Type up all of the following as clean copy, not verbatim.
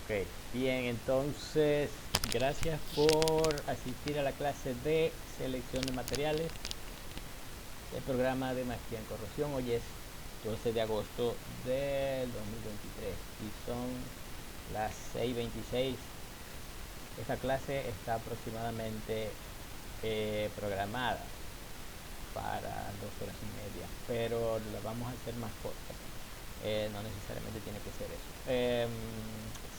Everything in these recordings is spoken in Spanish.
Ok, bien, entonces, gracias por asistir a la clase de selección de materiales del programa de maestría en corrosión. Hoy es 12 de agosto del 2023 y son las 6:26. Esta clase está aproximadamente programada para 2 horas y media, pero la vamos a hacer más corta. No necesariamente tiene que ser eso.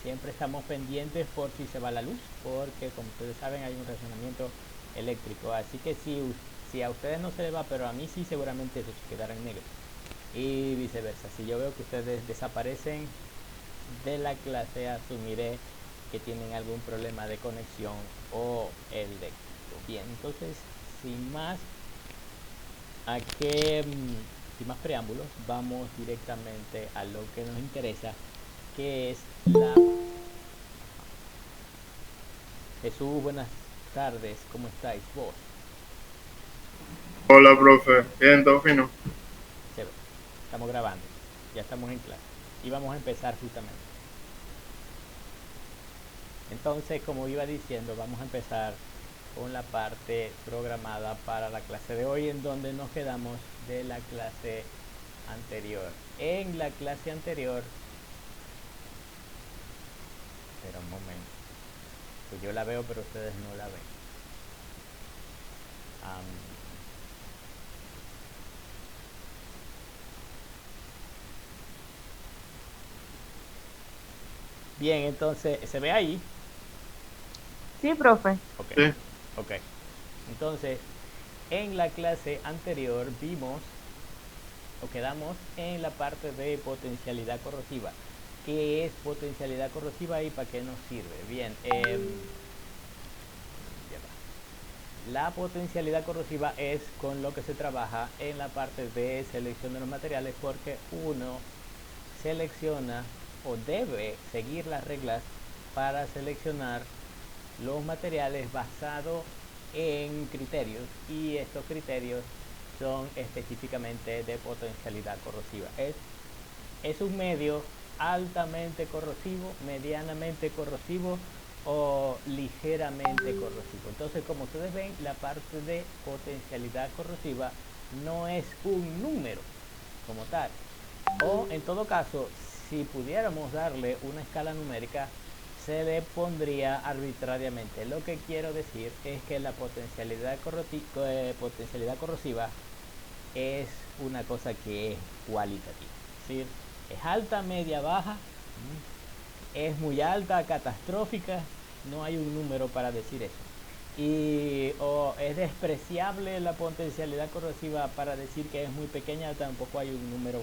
Siempre estamos pendientes por si se va la luz, porque como ustedes saben hay un racionamiento eléctrico, así que si a ustedes no se les va, pero a mí sí, seguramente eso se quedará en negro, y viceversa. Si yo veo que ustedes desaparecen de la clase, asumiré que tienen algún problema de conexión o eléctrico. Bien, entonces, sin más, a que sin más preámbulos, vamos directamente a lo que nos interesa, que es la... Jesús, buenas tardes, ¿cómo estáis vos? Hola, profe. Bien, todo fino. Chévere, estamos grabando, ya estamos en clase y vamos a empezar justamente. Entonces, como iba diciendo, vamos a empezar con la parte programada para la clase de hoy, en donde nos quedamos de la clase anterior. En la clase anterior, espera un momento, pues yo la veo, pero ustedes no la ven. Am, Bien, entonces, ¿se ve ahí? Sí, profe. Ok, Sí. ok. Entonces, en la clase anterior vimos o quedamos en la parte de potencialidad corrosiva. ¿Qué es potencialidad corrosiva y para qué nos sirve? Bien, ya va. La potencialidad corrosiva es con lo que se trabaja en la parte de selección de los materiales, porque uno selecciona o debe seguir las reglas para seleccionar los materiales basados en criterios, y estos criterios son específicamente de potencialidad corrosiva. Es un medio altamente corrosivo, medianamente corrosivo o ligeramente corrosivo. Entonces, como ustedes ven, la parte de potencialidad corrosiva no es un número como tal. O en todo caso, si pudiéramos darle una escala numérica, se le pondría arbitrariamente. Lo que quiero decir es que la potencialidad corrosiva es una cosa que es cualitativa. Es decir, es alta, media, baja, es muy alta, catastrófica, no hay un número para decir eso. Y o es despreciable la potencialidad corrosiva para decir que es muy pequeña, tampoco hay un número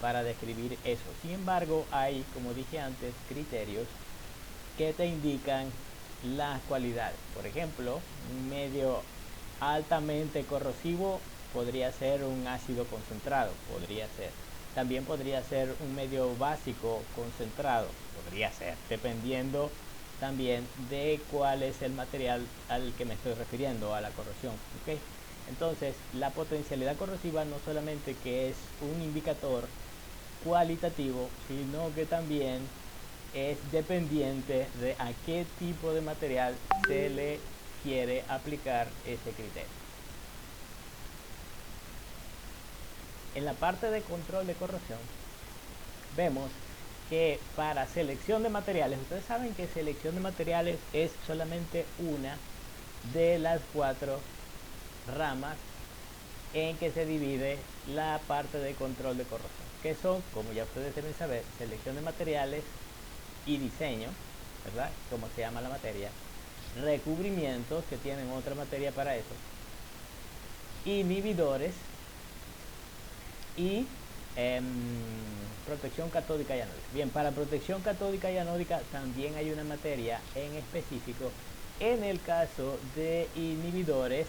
para describir eso. Sin embargo, hay, como dije antes, criterios que te indican las cualidades. Por ejemplo, un medio altamente corrosivo podría ser un ácido concentrado, podría ser. También podría ser un medio básico concentrado, podría ser, dependiendo también de cuál es el material al que me estoy refiriendo, a la corrosión. ¿Okay? Entonces, la potencialidad corrosiva no solamente que es un indicador cualitativo, sino que también es dependiente de a qué tipo de material se le quiere aplicar ese criterio. En la parte de control de corrosión, vemos que para selección de materiales, ustedes saben que selección de materiales es solamente una de las 4 ramas en que se divide la parte de control de corrosión, que son, como ya ustedes deben saber, selección de materiales y diseño, ¿verdad? Como se llama la materia, recubrimientos, que tienen otra materia para eso, inhibidores y protección catódica y anódica. Bien, para protección catódica y anódica también hay una materia en específico. En el caso de inhibidores,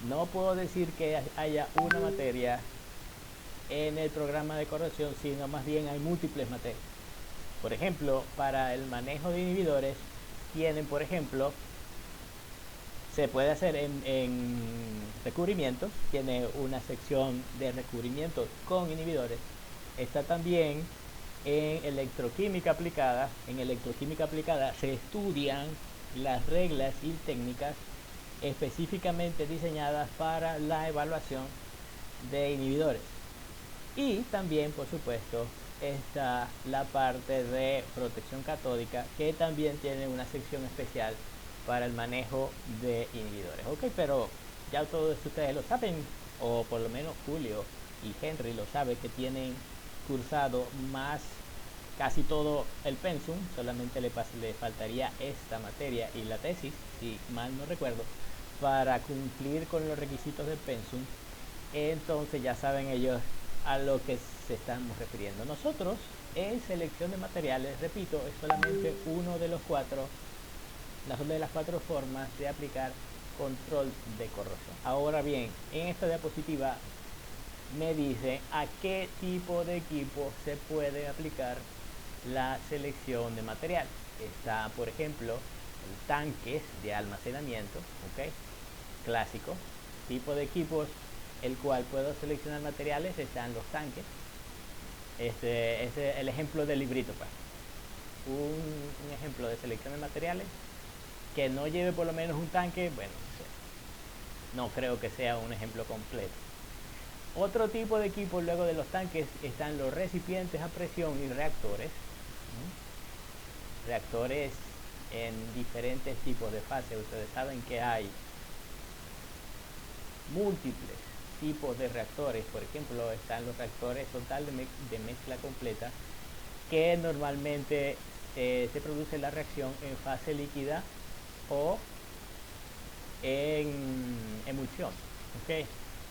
no puedo decir que haya una materia en el programa de corrosión, sino más bien hay múltiples materias. Por ejemplo, para el manejo de inhibidores, tienen, por ejemplo, se puede hacer en recubrimientos, tiene una sección de recubrimientos con inhibidores. Está también en electroquímica aplicada. En electroquímica aplicada se estudian las reglas y técnicas específicamente diseñadas para la evaluación de inhibidores. Y también, por supuesto, está la parte de protección catódica, que también tiene una sección especial para el manejo de inhibidores. Ok, pero ya todos ustedes lo saben, o por lo menos Julio y Henry lo saben, que tienen cursado más casi todo el pensum. Solamente le faltaría esta materia y la tesis, si mal no recuerdo, para cumplir con los requisitos del pensum. Entonces ya saben ellos a lo que se estamos refiriendo. Nosotros en selección de materiales, repito, es solamente una de las cuatro formas de aplicar control de corrosión. Ahora bien, en esta diapositiva me dice a qué tipo de equipo se puede aplicar la selección de material. Está, por ejemplo, tanques de almacenamiento, ¿ok? Clásico. Tipo de equipos el cual puedo seleccionar materiales están los tanques. Este es el ejemplo del librito, pues. Un ejemplo de selección de materiales que no lleve por lo menos un tanque, bueno, no creo que sea un ejemplo completo. Otro tipo de equipo luego de los tanques están los recipientes a presión y reactores. Reactores en diferentes tipos de fase. Ustedes saben que hay múltiples tipos de reactores. Por ejemplo, están los reactores total de mezcla completa, que normalmente se produce la reacción en fase líquida o en emulsión, ¿ok?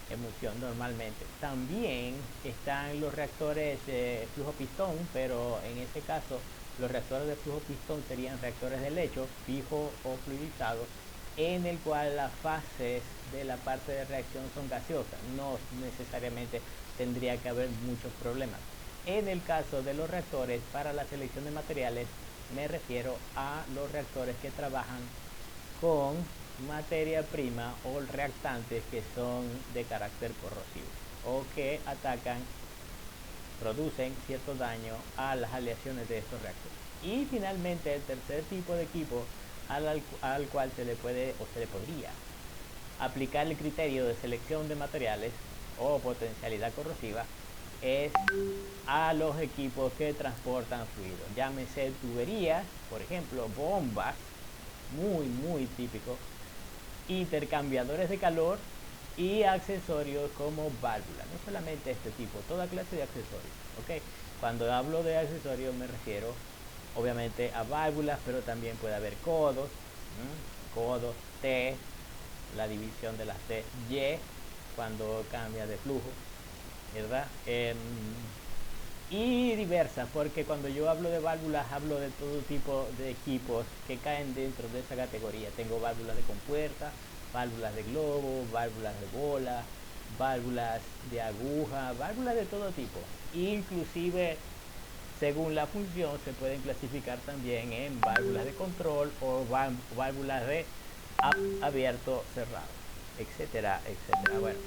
Emulsión normalmente. También están los reactores de flujo pistón, pero en ese caso los reactores de flujo pistón serían reactores de lecho, fijo o fluidizado, en el cual las fases de la parte de reacción son gaseosas. No necesariamente tendría que haber muchos problemas. En el caso de los reactores para la selección de materiales, me refiero a los reactores que trabajan con materia prima o reactantes que son de carácter corrosivo o que producen cierto daño a las aleaciones de estos reactores. Y finalmente el tercer tipo de equipo al cual se le podría aplicar el criterio de selección de materiales o potencialidad corrosiva es a los equipos que transportan fluidos, llámese tuberías, por ejemplo, bombas, muy típico, intercambiadores de calor y accesorios como válvulas. No solamente este tipo, toda clase de accesorios, ¿ok? Cuando hablo de accesorios me refiero obviamente a válvulas, pero también puede haber codos, codos, T, la división de las T, Y, cuando cambia de flujo, ¿verdad? Y diversas, porque cuando yo hablo de válvulas hablo de todo tipo de equipos que caen dentro de esa categoría. Tengo válvulas de compuerta, válvulas de globo, válvulas de bola, válvulas de aguja, válvulas de todo tipo. Inclusive, según la función, se pueden clasificar también en válvulas de control o válvulas de abierto, cerrado, etcétera, etcétera. Bueno,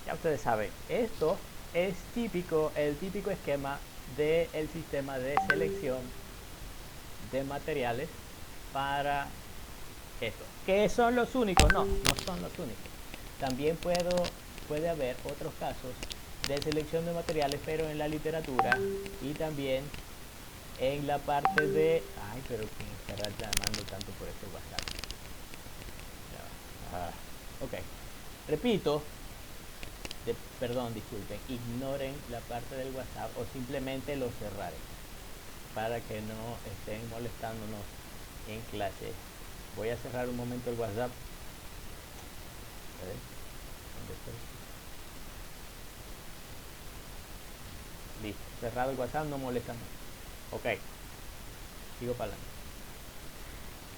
ya ustedes saben, esto es el típico esquema del sistema de selección de materiales para esto. ¿Qué son los únicos? No son los únicos. También puede haber otros casos de selección de materiales, pero en la literatura y también en la parte de... Ay, pero ¿quién estará llamando tanto por este WhatsApp? Ok, repito, perdón, disculpen, ignoren la parte del WhatsApp o simplemente lo cerraré para que no estén molestándonos en clase. Voy a cerrar un momento el WhatsApp. ¿Dónde estoy? Listo, cerrado el WhatsApp, no molesta más. Ok, sigo para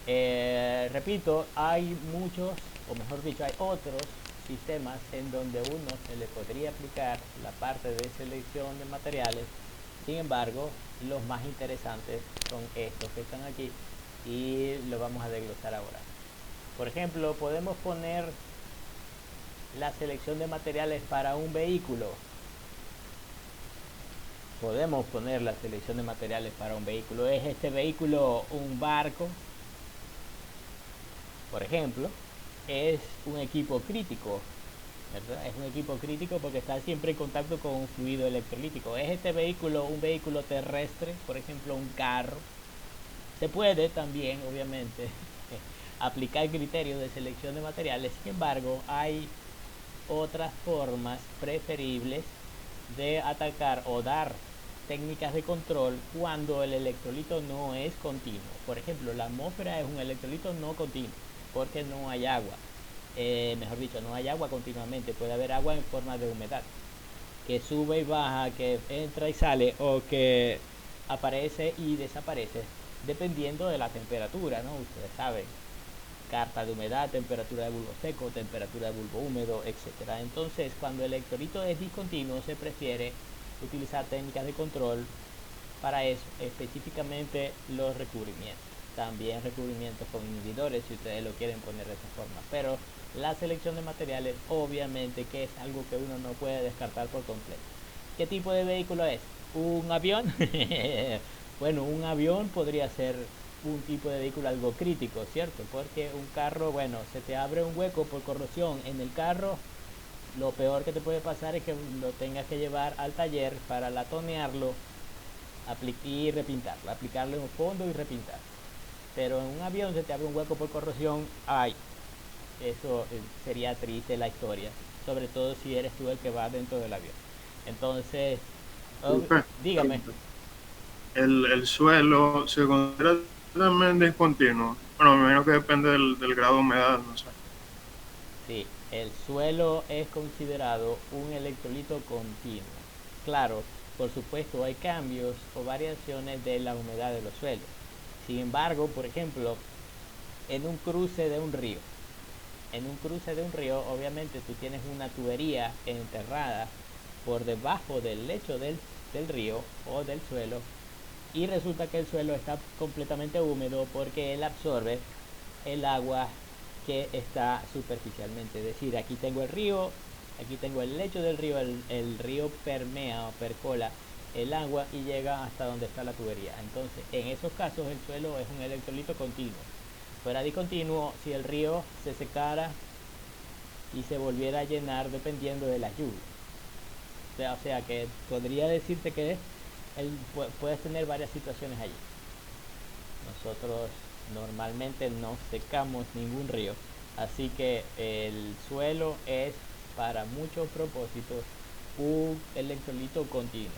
adelante. Repito, hay muchos, o mejor dicho, hay otros sistemas en donde uno se le podría aplicar la parte de selección de materiales. Sin embargo, los más interesantes son estos que están aquí y lo vamos a desglosar ahora. Por ejemplo, podemos poner la selección de materiales para un vehículo. podemos poner la selección de materiales para un vehículo. ¿Es este vehículo un barco? Por ejemplo, es un equipo crítico, ¿verdad? Es un equipo crítico porque está siempre en contacto con un fluido electrolítico. ¿Es este vehículo un vehículo terrestre? Por ejemplo, un carro. Se puede también, obviamente, aplicar criterios de selección de materiales. Sin embargo, hay otras formas preferibles de atacar o dar técnicas de control cuando el electrolito no es continuo. Por ejemplo, la atmósfera es un electrolito no continuo porque no hay agua. Mejor dicho, no hay agua continuamente. Puede haber agua en forma de humedad que sube y baja, que entra y sale, o que aparece y desaparece dependiendo de la temperatura, ¿no? Ustedes saben, carta de humedad, temperatura de bulbo seco, temperatura de bulbo húmedo, etcétera. Entonces, cuando el electrolito es discontinuo, se prefiere utilizar técnicas de control para eso, específicamente los recubrimientos. También recubrimientos con inhibidores, si ustedes lo quieren poner de esa forma. Pero la selección de materiales, obviamente, que es algo que uno no puede descartar por completo. ¿Qué tipo de vehículo es? ¿Un avión? Bueno, un avión podría ser un tipo de vehículo algo crítico, ¿cierto? Porque un carro, bueno, se te abre un hueco por corrosión en el carro, lo peor que te puede pasar es que lo tengas que llevar al taller para latonearlo y repintarlo, aplicarle un fondo y repintar. Pero en un avión se te abre un hueco por corrosión, ay, eso sería triste la historia, sobre todo si eres tú el que va dentro del avión. Entonces, Disculpe, dígame. el suelo se considera también discontinuo. Bueno, me imagino que depende del grado de humedad, no sé. Sí, el suelo es considerado un electrolito continuo. Claro, por supuesto hay cambios o variaciones de la humedad de los suelos. Sin embargo, por ejemplo, en un cruce de un río, obviamente tú tienes una tubería enterrada por debajo del lecho del río o del suelo, y resulta que el suelo está completamente húmedo porque él absorbe el agua que está superficialmente. Es decir, aquí tengo el río, aquí tengo el lecho del río, el río permea o percola el agua y llega hasta donde está la tubería. Entonces, en esos casos el suelo es un electrolito continuo. Fuera discontinuo si el río se secara y se volviera a llenar dependiendo de las lluvias. O sea que podría decirte que puedes tener varias situaciones allí. Nosotros normalmente no secamos ningún río, así que el suelo es para muchos propósitos un electrolito continuo.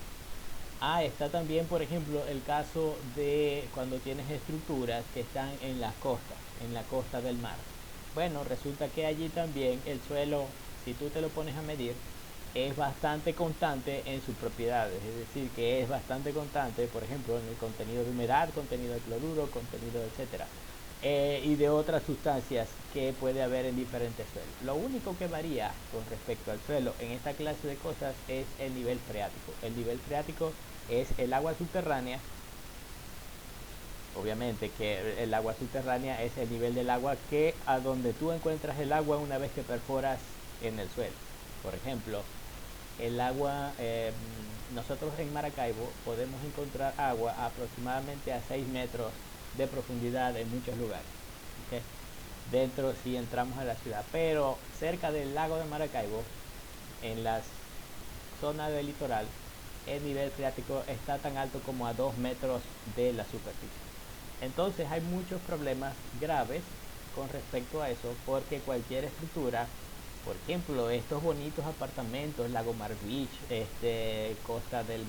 Está también, por ejemplo, el caso de cuando tienes estructuras que están en las costas, en la costa del mar. Bueno, resulta que allí también el suelo, si tú te lo pones a medir, es bastante constante en sus propiedades, es decir, que es bastante constante, por ejemplo, en el contenido de humedad, contenido de cloruro, contenido, etcétera, y de otras sustancias que puede haber en diferentes suelos. Lo único que varía con respecto al suelo en esta clase de cosas es el nivel freático. El nivel freático es el agua subterránea. Obviamente que el agua subterránea es el nivel del agua que a donde tú encuentras el agua una vez que perforas en el suelo. Por ejemplo, el agua, nosotros en Maracaibo podemos encontrar agua aproximadamente a 6 metros de profundidad en muchos lugares, ¿okay? Dentro si entramos a la ciudad, pero cerca del lago de Maracaibo, en las zonas del litoral, el nivel freático está tan alto como a 2 metros de la superficie. Entonces hay muchos problemas graves con respecto a eso, porque cualquier estructura, por ejemplo, estos bonitos apartamentos, Lagomar Beach, Costa del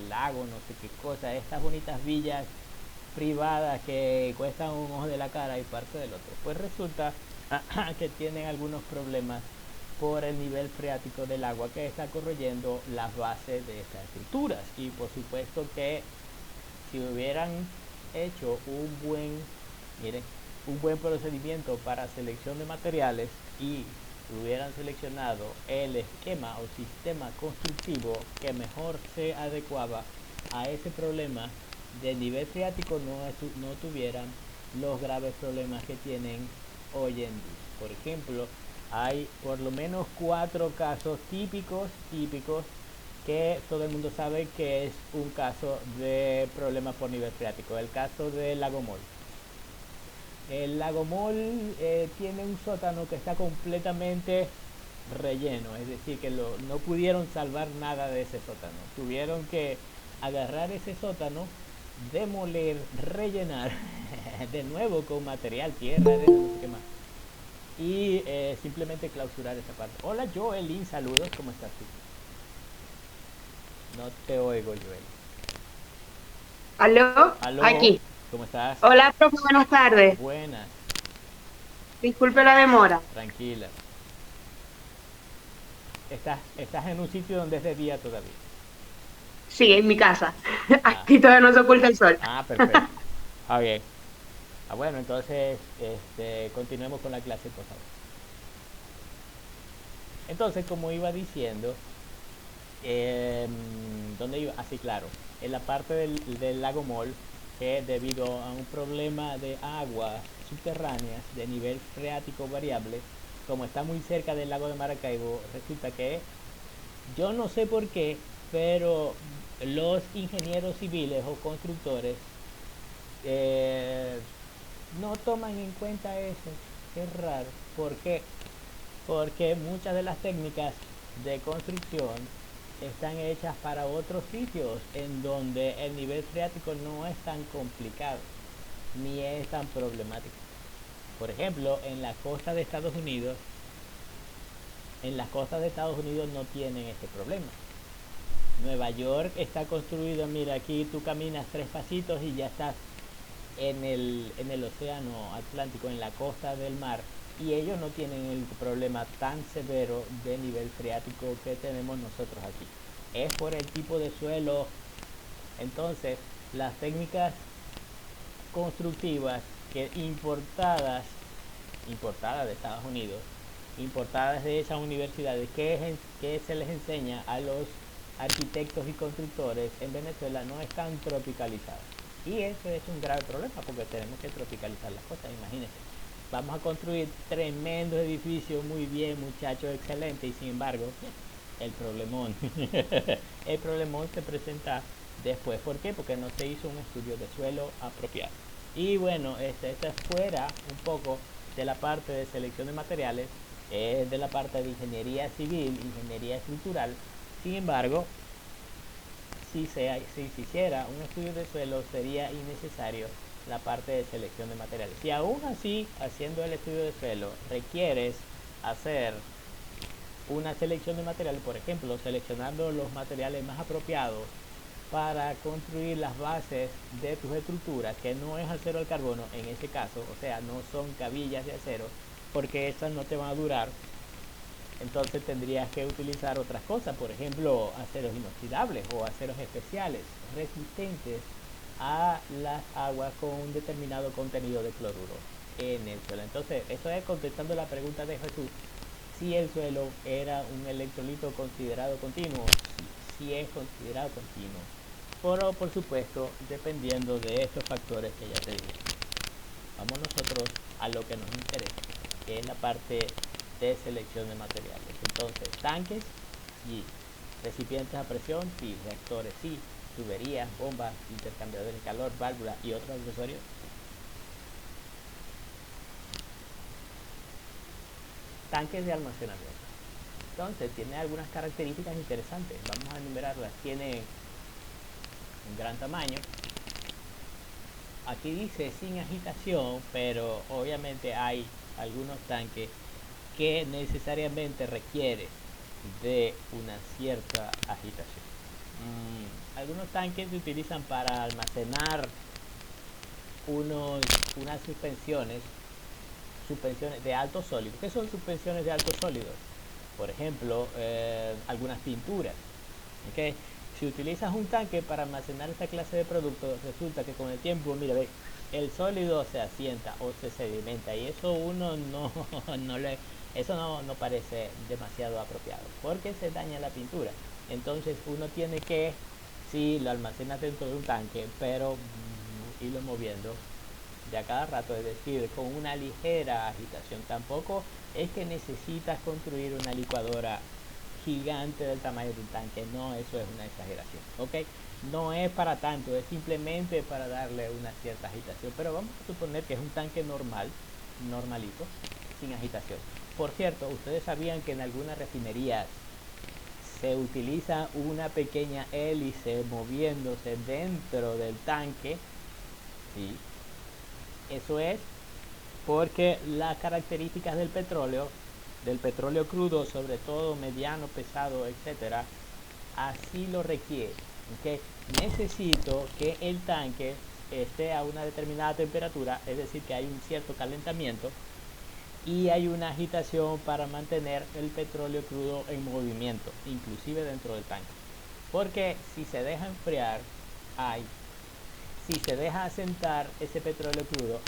Lago, no sé qué cosa, estas bonitas villas privadas que cuestan un ojo de la cara y parte del otro, pues resulta que tienen algunos problemas por el nivel freático del agua que está corroyendo las bases de estas estructuras. Y por supuesto que si hubieran hecho un buen procedimiento para selección de materiales y hubieran seleccionado el esquema o sistema constructivo que mejor se adecuaba a ese problema del nivel freático, no tuvieran los graves problemas que tienen hoy en día. Por ejemplo, hay por lo menos 4 casos típicos que todo el mundo sabe que es un caso de problema por nivel freático, el caso del lago Mol. El lago Mol tiene un sótano que está completamente relleno, es decir, que no pudieron salvar nada de ese sótano. Tuvieron que agarrar ese sótano, demoler, rellenar de nuevo con material, tierra, arena, no sé qué más. Y simplemente clausurar esa parte. Hola Joelín, saludos, ¿cómo estás tú? No te oigo, Joel. ¿Aló? ¿Aló? Aquí. ¿Cómo estás? Hola, profe, buenas tardes. Buenas, Disculpe la demora. tranquila. Estás en un sitio donde es de día todavía. Sí, en mi casa. Ah, Aquí todavía no se oculta el sol. perfecto. Ah, bien. Bueno, entonces continuemos con la clase, por favor. Entonces, como iba diciendo, ¿dónde iba? Así, claro, en la parte del lago Mol, que debido a un problema de aguas subterráneas de nivel freático variable, como está muy cerca del lago de Maracaibo, resulta que yo no sé por qué, pero los ingenieros civiles o constructores eh, no toman en cuenta eso. Qué raro. ¿Por qué? Porque muchas de las técnicas de construcción están hechas para otros sitios en donde el nivel freático no es tan complicado ni es tan problemático. Por ejemplo, en la costa de Estados Unidos, no tienen este problema. Nueva York está construido, mira, aquí tú caminas 3 pasitos y ya estás en el océano Atlántico, en la costa del mar, y ellos no tienen el problema tan severo de nivel freático que tenemos nosotros aquí. Es por el tipo de suelo. Entonces, las técnicas constructivas que importadas de Estados Unidos, importadas de esas universidades, que se les enseña a los arquitectos y constructores en Venezuela, no están tropicalizadas. Y eso es un grave problema porque tenemos que tropicalizar las cosas. Imagínense, vamos a construir tremendos edificios, muy bien, muchachos, excelente, y sin embargo, el problemón, el problemón se presenta después. ¿Por qué? Porque no se hizo un estudio de suelo apropiado. Y bueno, esta es fuera un poco de la parte de selección de materiales, de la parte de ingeniería civil, ingeniería estructural. Sin embargo, si se hiciera un estudio de suelo, sería innecesario la parte de selección de materiales. Si aún así, haciendo el estudio de suelo, requieres hacer una selección de materiales, por ejemplo, seleccionando los materiales más apropiados para construir las bases de tus estructuras, que no es acero al carbono en este caso, o sea, no son cabillas de acero, porque esas no te van a durar. Entonces tendrías que utilizar otras cosas, por ejemplo, aceros inoxidables o aceros especiales resistentes a las aguas con un determinado contenido de cloruro en el suelo. Entonces, eso es contestando la pregunta de Jesús, si el suelo era un electrolito considerado continuo. Si es considerado continuo, pero por supuesto dependiendo de estos factores que ya te dije. Vamos nosotros a lo que nos interesa, que es la parte de selección de materiales. Entonces, tanques sí, recipientes a presión sí, reactores sí, tuberías, bombas, intercambiadores de calor, válvulas y otros accesorios. Tanques de almacenamiento. Entonces, tiene algunas características interesantes. Vamos a enumerarlas. Tiene un gran tamaño. Aquí dice sin agitación, pero obviamente hay algunos tanques que necesariamente requieren de una cierta agitación. Algunos tanques se utilizan para almacenar unas suspensiones de altos sólidos. ¿Qué son suspensiones de altos sólidos? Por ejemplo, algunas pinturas. ¿Okay? Si utilizas un tanque para almacenar esta clase de productos, resulta que con el tiempo, mira, ve, el sólido se asienta o se sedimenta, y eso no parece demasiado apropiado, porque se daña la pintura. Entonces uno tiene que, sí, lo almacenas dentro de un tanque, pero irlo moviendo de a cada rato, es decir, con una ligera agitación. Tampoco es que necesitas construir una licuadora gigante del tamaño del tanque. No, eso es una exageración, ¿ok? No es para tanto, es simplemente para darle una cierta agitación. Pero vamos a suponer que es un tanque normal, normalito, sin agitación. Por cierto, ustedes sabían que en algunas refinerías se utiliza una pequeña hélice moviéndose dentro del tanque. Sí, eso es porque las características del petróleo crudo, sobre todo mediano, pesado, etcétera, así lo requiere. ¿Okay? Necesito que el tanque esté a una determinada temperatura, es decir, que hay un cierto calentamiento y hay una agitación para mantener el petróleo crudo en movimiento, inclusive dentro del tanque. Porque si se deja enfriar, si se deja asentar ese petróleo crudo,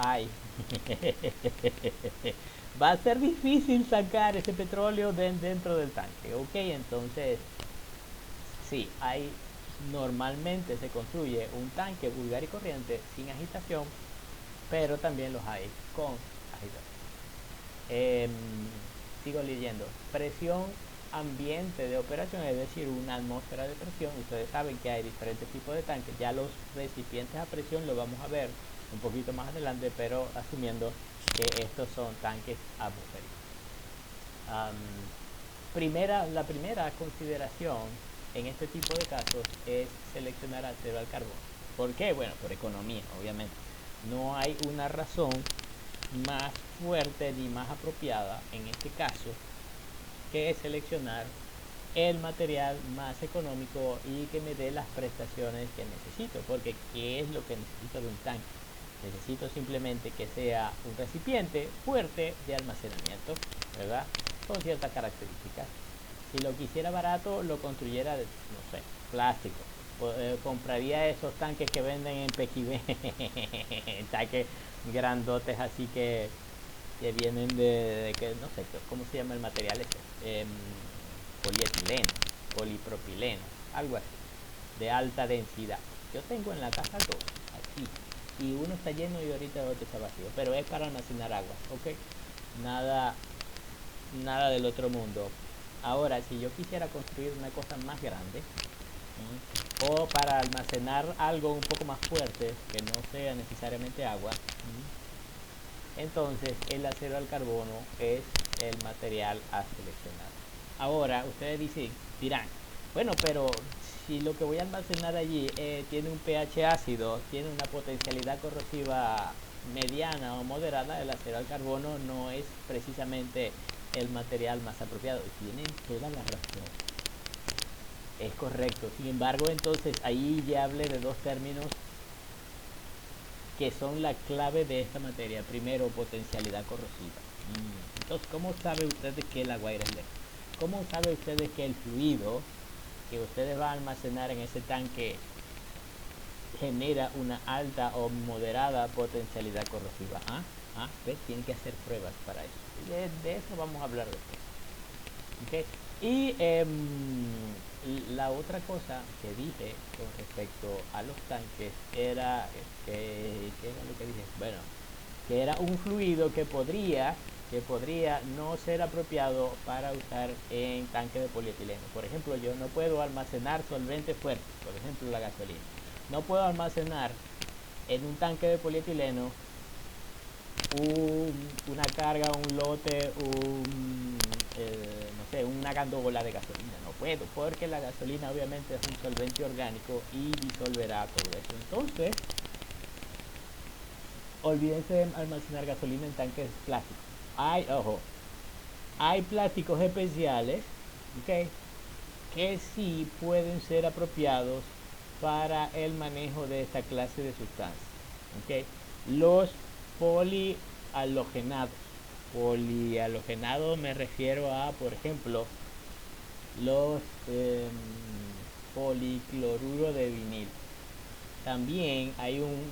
va a ser difícil sacar ese petróleo dentro del tanque, ¿ok? Entonces, sí, normalmente se construye un tanque vulgar y corriente sin agitación, pero también los hay con agitación. Sigo leyendo. Presión ambiente de operación, es decir, una atmósfera de presión. Ustedes saben que hay diferentes tipos de tanques. Ya los recipientes a presión lo vamos a ver un poquito más adelante, pero asumiendo que estos son tanques atmosféricos. La primera consideración en este tipo de casos es seleccionar acero al carbón. ¿Por qué? Bueno, por economía, obviamente. No hay una razón más fuerte ni más apropiada en este caso que seleccionar el material más económico y que me dé las prestaciones que necesito, porque ¿qué es lo que necesito de un tanque? Necesito simplemente que sea un recipiente fuerte de almacenamiento, ¿verdad? Con ciertas características. Si lo quisiera barato, lo construyera de, no sé, plástico. Compraría esos tanques que venden en Pequibé, tanques grandotes así que vienen de que no sé cómo se llama el material ese, polietileno, polipropileno, algo así, de alta densidad. Yo tengo en la casa dos, aquí, y uno está lleno y ahorita el otro está vacío, pero es para almacenar agua, ¿ok? Nada del otro mundo. Ahora, si yo quisiera construir una cosa más grande, o para almacenar algo un poco más fuerte, que no sea necesariamente agua, entonces el acero al carbono es el material a seleccionar. Ahora, ustedes dirán, bueno, pero si lo que voy a almacenar allí tiene un pH ácido, tiene una potencialidad corrosiva mediana o moderada, el acero al carbono no es precisamente el material más apropiado. Tienen toda la razón. Es correcto. Sin embargo, entonces ahí ya hablé de dos términos que son la clave de esta materia. Primero, potencialidad corrosiva. Entonces, ¿cómo sabe ustedes que el agua es lejos? ¿Cómo sabe ustedes que el fluido que ustedes van a almacenar en ese tanque genera una alta o moderada potencialidad corrosiva? ¿Ves? Tienen que hacer pruebas para eso. De eso vamos a hablar después. ¿Okay? Y la otra cosa que dije con respecto a los tanques era ¿qué era lo que dije? Bueno, que era un fluido que podría no ser apropiado para usar en tanques de polietileno. Por ejemplo, yo no puedo almacenar solventes fuertes, por ejemplo la gasolina. No puedo almacenar en un tanque de polietileno una carga, un lote, no sé, una gandola de gasolina. No puedo, porque la gasolina obviamente es un solvente orgánico y disolverá todo eso. Entonces, olvídense de almacenar gasolina en tanques plásticos. Hay plásticos especiales, ¿okay?, que sí pueden ser apropiados para el manejo de esta clase de sustancias. ¿Okay? Los polialogenados. Polialogenados me refiero a, por ejemplo, los policloruro de vinil. También hay un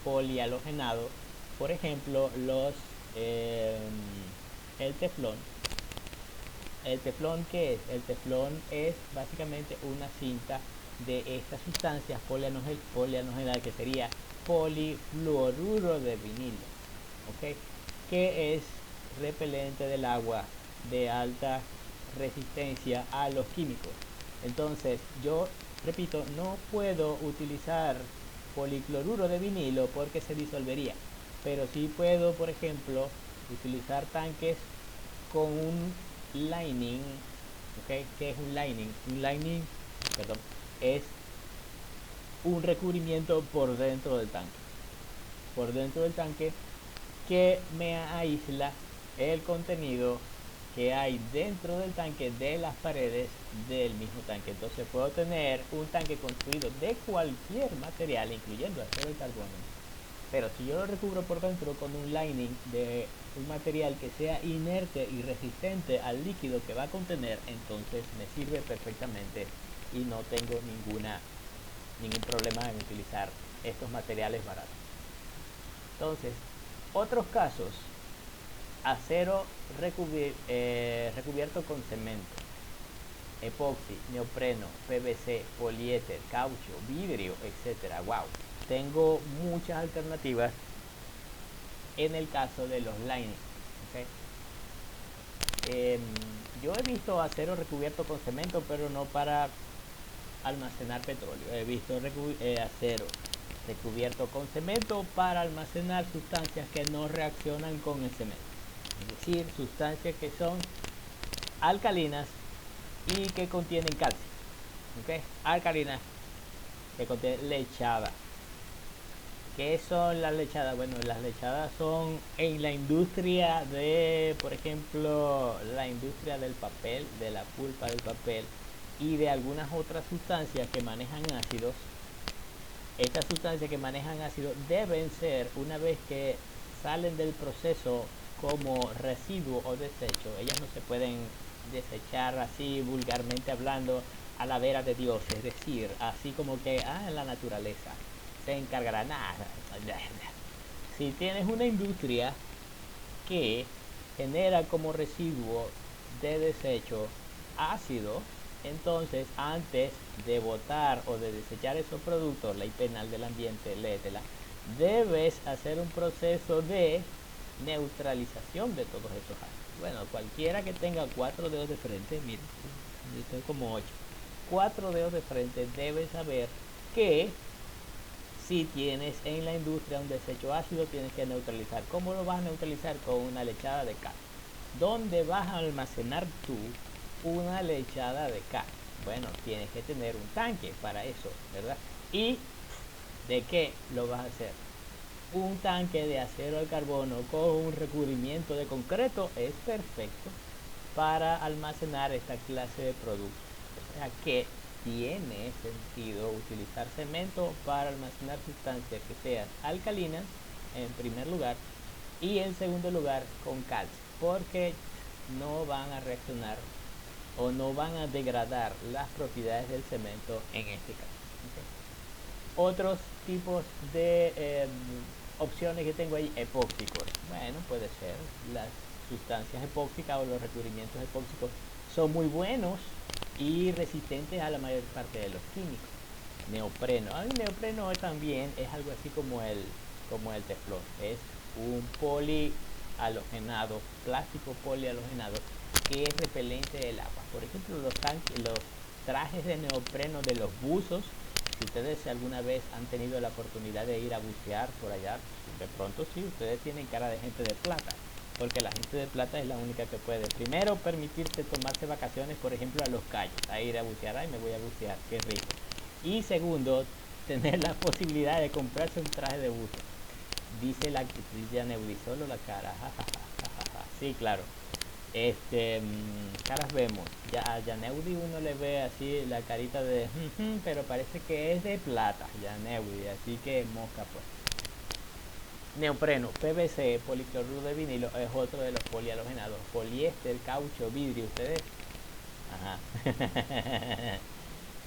polialogenado, por ejemplo, el teflón. ¿El teflón qué es? El teflón es básicamente una cinta de estas sustancias polianogenadas, que sería polifluoruro de vinilo, ¿ok? Que es repelente del agua de alta resistencia a los químicos. Entonces yo repito, no puedo utilizar policloruro de vinilo porque se disolvería, pero sí puedo, por ejemplo, utilizar tanques con un lining. ¿Ok? ¿Qué es un lining? Un lining, perdón, es un recubrimiento por dentro del tanque. Por dentro del tanque que me aísla el contenido que hay dentro del tanque de las paredes del mismo tanque. Entonces puedo tener un tanque construido de cualquier material, incluyendo acero y carbono, pero si yo lo recubro por dentro con un lining de un material que sea inerte y resistente al líquido que va a contener, entonces me sirve perfectamente y no tengo ningún problema en utilizar estos materiales baratos. Entonces, otros casos: acero recubierto con cemento, epoxi, neopreno, PVC, poliéster, caucho, vidrio, etcétera. Wow, tengo muchas alternativas en el caso de los linings. ¿Okay? Yo he visto acero recubierto con cemento, pero no para almacenar petróleo. He visto acero recubierto con cemento para almacenar sustancias que no reaccionan con el cemento, es decir, sustancias que son alcalinas y que contienen calcio. ¿Okay? Alcalinas que contienen lechada. ¿Qué son las lechadas? Bueno, las lechadas son en la industria de, por ejemplo, la industria del papel, de la pulpa del papel y de algunas otras sustancias que manejan ácidos. Estas sustancias que manejan ácidos deben ser, una vez que salen del proceso como residuo o desecho, ellas no se pueden desechar así vulgarmente hablando a la vera de Dios, es decir, así como que en la naturaleza se encargará nada. Si tienes una industria que genera como residuo de desecho ácido, entonces antes de botar o de desechar esos productos, ley penal del ambiente, léetela, debes hacer un proceso de neutralización de todos esos ácidos. Bueno, cualquiera que tenga 4 dedos de frente, miren, yo tengo como 8, 4 dedos de frente, debe saber que si tienes en la industria un desecho ácido, tienes que neutralizar. ¿Cómo lo vas a neutralizar? Con una lechada de cal. ¿Dónde vas a almacenar tú una lechada de cal? Bueno, tienes que tener un tanque para eso, ¿verdad? ¿Y de qué lo vas a hacer? Un tanque de acero al carbono con un recubrimiento de concreto es perfecto para almacenar esta clase de productos. O sea que tiene sentido utilizar cemento para almacenar sustancias que sean alcalinas en primer lugar y en segundo lugar con calcio, porque no van a reaccionar o no van a degradar las propiedades del cemento en este caso. ¿Okay? Otros tipos de opciones que tengo ahí: epóxicos. Bueno, puede ser. Las sustancias epóxicas o los recubrimientos epóxicos son muy buenos y resistentes a la mayor parte de los químicos. Neopreno. El neopreno también es algo así como el teflón. Es un polialogenado, plástico polialogenado, que es repelente del agua. Por ejemplo, los trajes de neopreno de los buzos, si ustedes alguna vez han tenido la oportunidad de ir a bucear por allá, de pronto sí, ustedes tienen cara de gente de plata, porque la gente de plata es la única que puede, primero, permitirse tomarse vacaciones, por ejemplo, a Los Cayos, a ir a bucear. Ay, me voy a bucear, qué rico. Y segundo, tener la posibilidad de comprarse un traje de buzo. Dice la actriz Yaneudi, solo la cara, sí, claro. Caras vemos. Ya a Yaneudi uno le ve así la carita de pero parece que es de plata, Yaneudi, así que mosca pues. Neopreno, PVC, policloruro de vinilo es otro de los polialogenados. Poliéster, caucho, vidrio, ustedes. Ajá.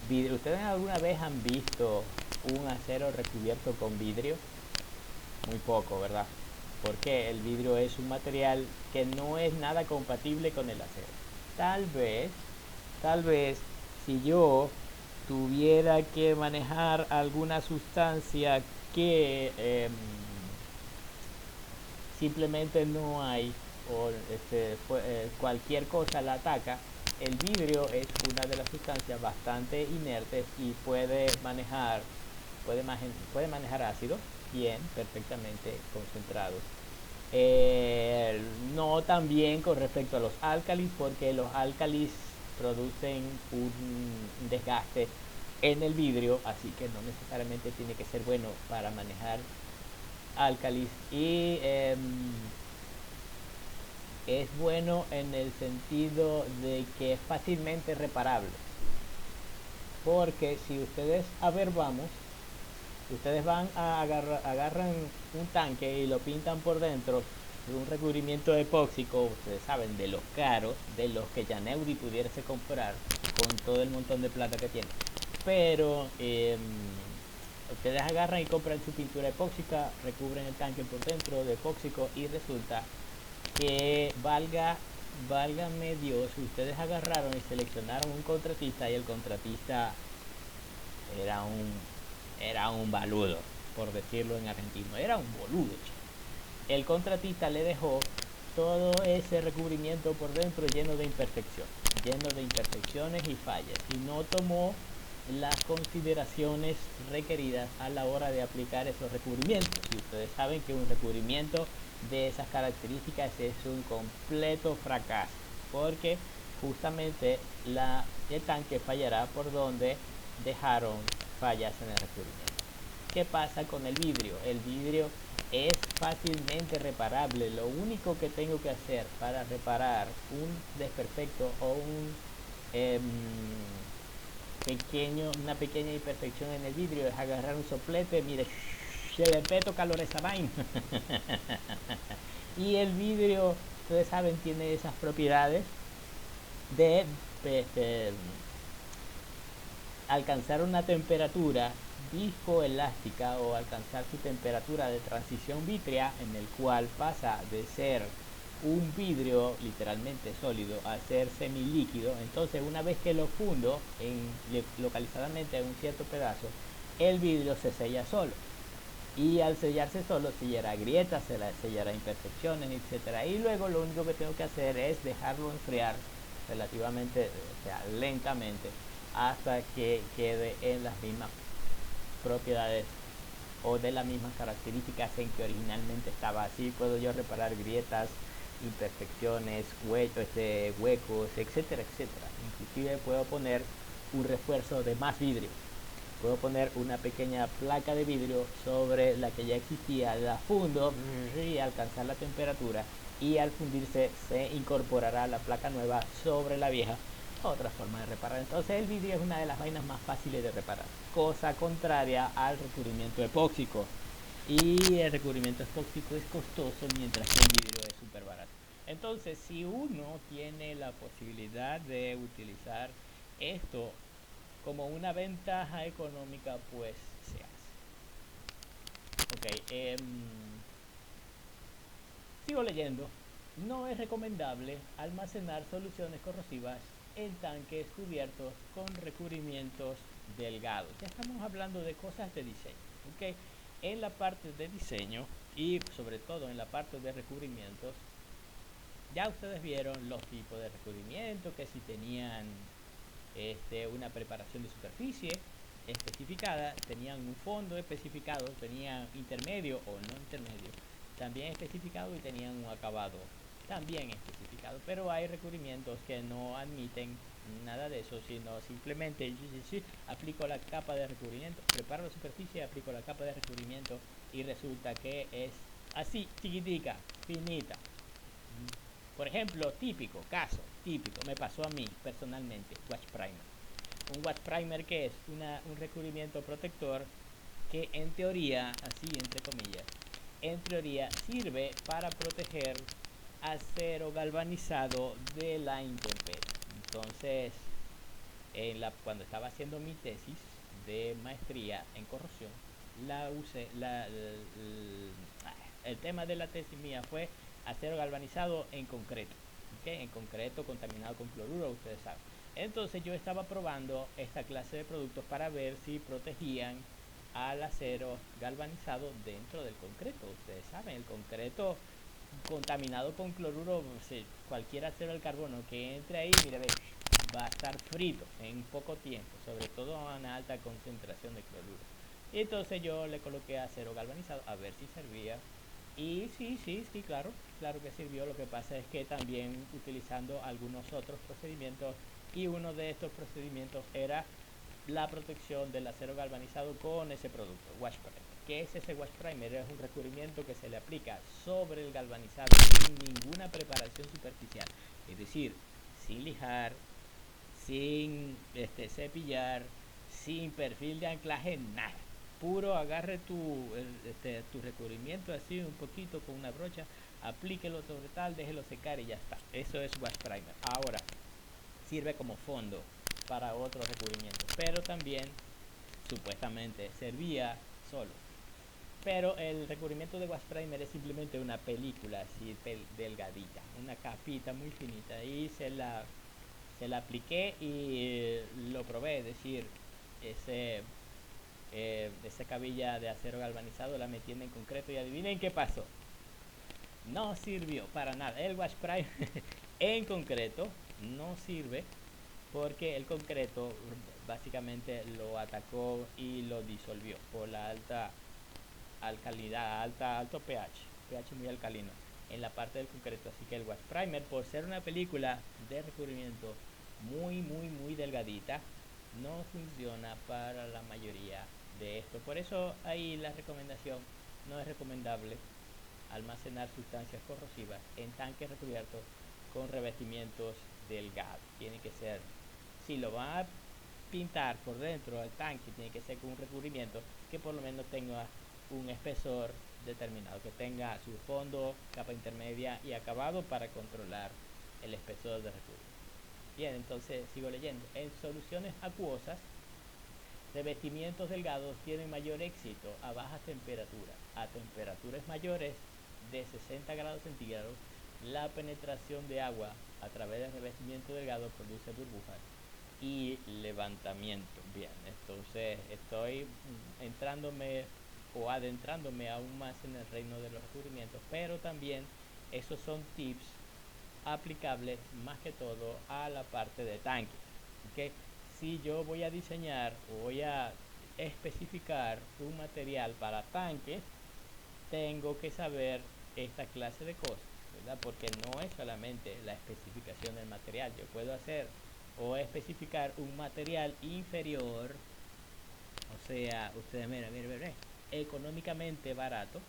Vidrio. ¿Ustedes alguna vez han visto un acero recubierto con vidrio? Muy poco, ¿verdad? Porque el vidrio es un material que no es nada compatible con el acero. Tal vez, si yo tuviera que manejar alguna sustancia que simplemente no hay, o cualquier cosa la ataca, el vidrio es una de las sustancias bastante inertes y puede manejar ácidos bien, perfectamente concentrados. No tan bien con respecto a los álcalis, porque los álcalis producen un desgaste en el vidrio, así que no necesariamente tiene que ser bueno para manejar álcalis. Y es bueno en el sentido de que es fácilmente reparable, porque si ustedes ustedes van a agarran un tanque y lo pintan por dentro de un recubrimiento epóxico, ustedes saben, de los caros, de los que Yaneudi pudiese comprar con todo el montón de plata que tiene. Pero ustedes agarran y compran su pintura epóxica, recubren el tanque por dentro de epóxico y resulta que válgame Dios, ustedes agarraron y seleccionaron un contratista y el contratista era un baludo, por decirlo en argentino, era un boludo, chico. El contratista le dejó todo ese recubrimiento por dentro lleno de imperfecciones y fallas, y no tomó las consideraciones requeridas a la hora de aplicar esos recubrimientos. Y ustedes saben que un recubrimiento de esas características es un completo fracaso, porque justamente el tanque fallará por donde dejaron fallas en el recubrimiento. ¿Qué pasa con el vidrio? El vidrio es fácilmente reparable. Lo único que tengo que hacer para reparar un desperfecto o una pequeña imperfección en el vidrio es agarrar un soplete, mire, se le peto calor esa vaina. Y el vidrio, ustedes saben, tiene esas propiedades de alcanzar una temperatura viscoelástica o alcanzar su temperatura de transición vítrea, en el cual pasa de ser un vidrio literalmente sólido a ser semilíquido. Entonces, una vez que lo fundo localizadamente en un cierto pedazo, el vidrio se sella solo, y al sellarse solo sellará grietas, sellará imperfecciones, etcétera. Y luego lo único que tengo que hacer es dejarlo enfriar relativamente, o sea, lentamente, hasta que quede en las mismas propiedades o de las mismas características en que originalmente estaba. Así puedo yo reparar grietas, imperfecciones, huecos, etcétera, etcétera. Inclusive puedo poner un refuerzo de más vidrio. Puedo poner una pequeña placa de vidrio sobre la que ya existía, la fundo y alcanzar la temperatura, y al fundirse se incorporará la placa nueva sobre la vieja. Otra forma de reparar. Entonces el vidrio es una de las vainas más fáciles de reparar, cosa contraria al recubrimiento epóxico. Y el recubrimiento epóxico es costoso, mientras que el vidrio es súper barato. Entonces, si uno tiene la posibilidad de utilizar esto como una ventaja económica, pues se hace. Ok, sigo leyendo. No es recomendable almacenar soluciones corrosivas en tanques cubiertos con recubrimientos delgados. Ya estamos hablando de cosas de diseño. Okay. En la parte de diseño y sobre todo en la parte de recubrimientos, ya ustedes vieron los tipos de recubrimiento, que si tenían una preparación de superficie especificada, tenían un fondo especificado, tenían intermedio o no intermedio también especificado, y tenían un acabado también especificado. Pero hay recubrimientos que no admiten nada de eso, sino simplemente aplico la capa de recubrimiento, preparo la superficie, aplico la capa de recubrimiento y resulta que es así, chiquitica, finita. Por ejemplo, caso típico, me pasó a mí personalmente, wash primer. Un wash primer, que es un recubrimiento protector que en teoría, así entre comillas, en teoría sirve para proteger acero galvanizado de la intemperie. Entonces, cuando estaba haciendo mi tesis de maestría en corrosión, la usé, el tema de la tesis mía fue acero galvanizado en concreto, ¿okay? En concreto contaminado con cloruro, ustedes saben. Entonces yo estaba probando esta clase de productos para ver si protegían al acero galvanizado dentro del concreto. Ustedes saben, el concreto contaminado con cloruro, cualquier acero del carbono que entre ahí, mire, va a estar frito en poco tiempo, sobre todo a una alta concentración de cloruro. Y entonces yo le coloqué acero galvanizado a ver si servía. Y sí, claro que sirvió. Lo que pasa es que también utilizando algunos otros procedimientos, y uno de estos procedimientos era la protección del acero galvanizado con ese producto, wash primer. ¿Qué es ese wash primer? Es un recubrimiento que se le aplica sobre el galvanizado sin ninguna preparación superficial, es decir, sin lijar, sin cepillar, sin perfil de anclaje, nada. Puro agarre tu recubrimiento así un poquito con una brocha, aplíquelo sobre tal, déjelo secar y ya está. Eso es wash primer. Ahora, sirve como fondo para otros recubrimientos, pero también supuestamente servía solo. Pero el recubrimiento de wash primer es simplemente una película así delgadita, una capita muy finita, y se la apliqué y lo probé, es decir, esa cabilla de acero galvanizado la metí en concreto y adivinen qué pasó. No sirvió para nada. El wash primer en concreto no sirve porque el concreto básicamente lo atacó y lo disolvió por la alta alcalinidad, alto pH muy alcalino en la parte del concreto. Así que el wash primer, por ser una película de recubrimiento muy delgadita, no funciona para la mayoría de esto. Por eso ahí la recomendación: no es recomendable almacenar sustancias corrosivas en tanques recubiertos con revestimientos delgados. Tiene que ser, si lo van a pintar por dentro del tanque, tiene que ser con un recubrimiento que por lo menos tenga un espesor determinado, que tenga su fondo, capa intermedia y acabado para controlar el espesor de recubrimiento. Bien, entonces sigo leyendo. En soluciones acuosas, revestimientos delgados tienen mayor éxito a bajas temperaturas. A temperaturas mayores de 60 grados centígrados, la penetración de agua a través del revestimiento delgado produce burbujas y levantamiento. Bien, entonces estoy entrándome o adentrándome aún más en el reino de los recubrimientos, pero también esos son tips aplicables más que todo a la parte de tanque. ¿Okay? Si yo voy a diseñar o voy a especificar un material para tanques, tengo que saber esta clase de cosas, ¿verdad? Porque no es solamente la especificación del material. Yo puedo hacer o especificar un material inferior, o sea, ustedes miren, económicamente barato.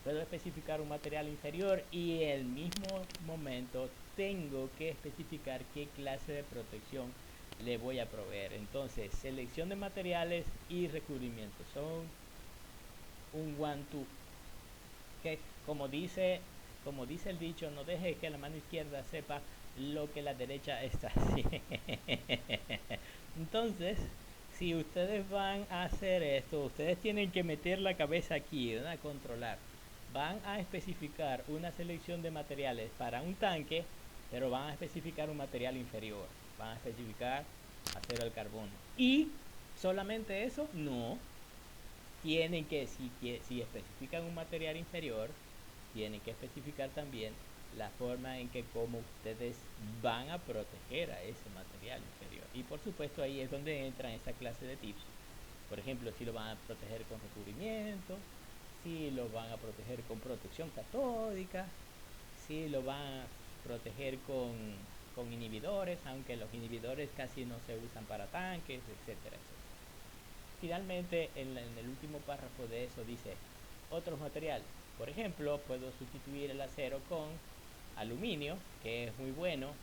Puedo especificar un material inferior y en el mismo momento tengo que especificar qué clase de protección le voy a proveer. Entonces, selección de materiales y recubrimiento son un one-two. ¿Okay? Como dice el dicho, no deje que la mano izquierda sepa lo que la derecha está haciendo. Entonces, si ustedes van a hacer esto, ustedes tienen que meter la cabeza aquí, ¿verdad? Controlar. Van a especificar una selección de materiales para un tanque, pero van a especificar un material inferior. Van a especificar acero al carbono. ¿Y solamente eso? No. Tienen que, si especifican un material inferior, tienen que especificar también la forma en que como ustedes van a proteger a ese material inferior. Y por supuesto ahí es donde entran esta clase de tips. Por ejemplo, si lo van a proteger con recubrimiento, si lo van a proteger con protección catódica, si lo van a proteger con inhibidores, aunque los inhibidores casi no se usan para tanques, etcétera. Finalmente, en el último párrafo de eso dice otros materiales. Por ejemplo, puedo sustituir el acero con aluminio, que es muy bueno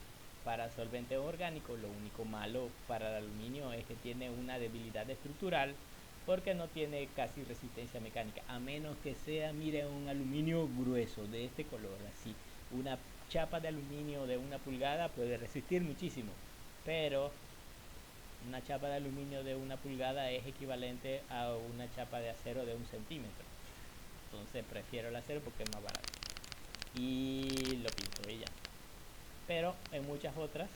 para solvente orgánico. Lo único malo para el aluminio es que tiene una debilidad estructural porque no tiene casi resistencia mecánica, a menos que sea, mire, un aluminio grueso de este color, así. Una chapa de aluminio de 1 pulgada puede resistir muchísimo, pero una chapa de aluminio de 1 pulgada es equivalente a una chapa de acero de 1 centímetro. Entonces prefiero el acero porque es más barato. Y lo pinto y ya. Pero en muchas otras,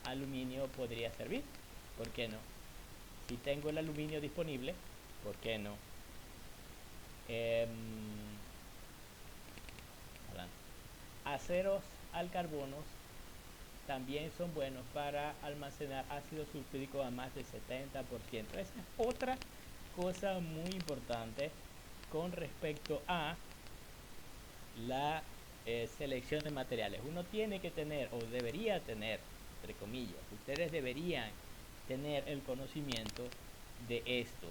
aluminio podría servir. ¿Por qué no? Si tengo el aluminio disponible, ¿por qué no? Aceros al carbono también son buenos para almacenar ácido sulfúrico a más del 70%. Esa es otra cosa muy importante con respecto a la selección de materiales. Uno tiene que tener, o debería tener, entre comillas, ustedes deberían tener el conocimiento de esto.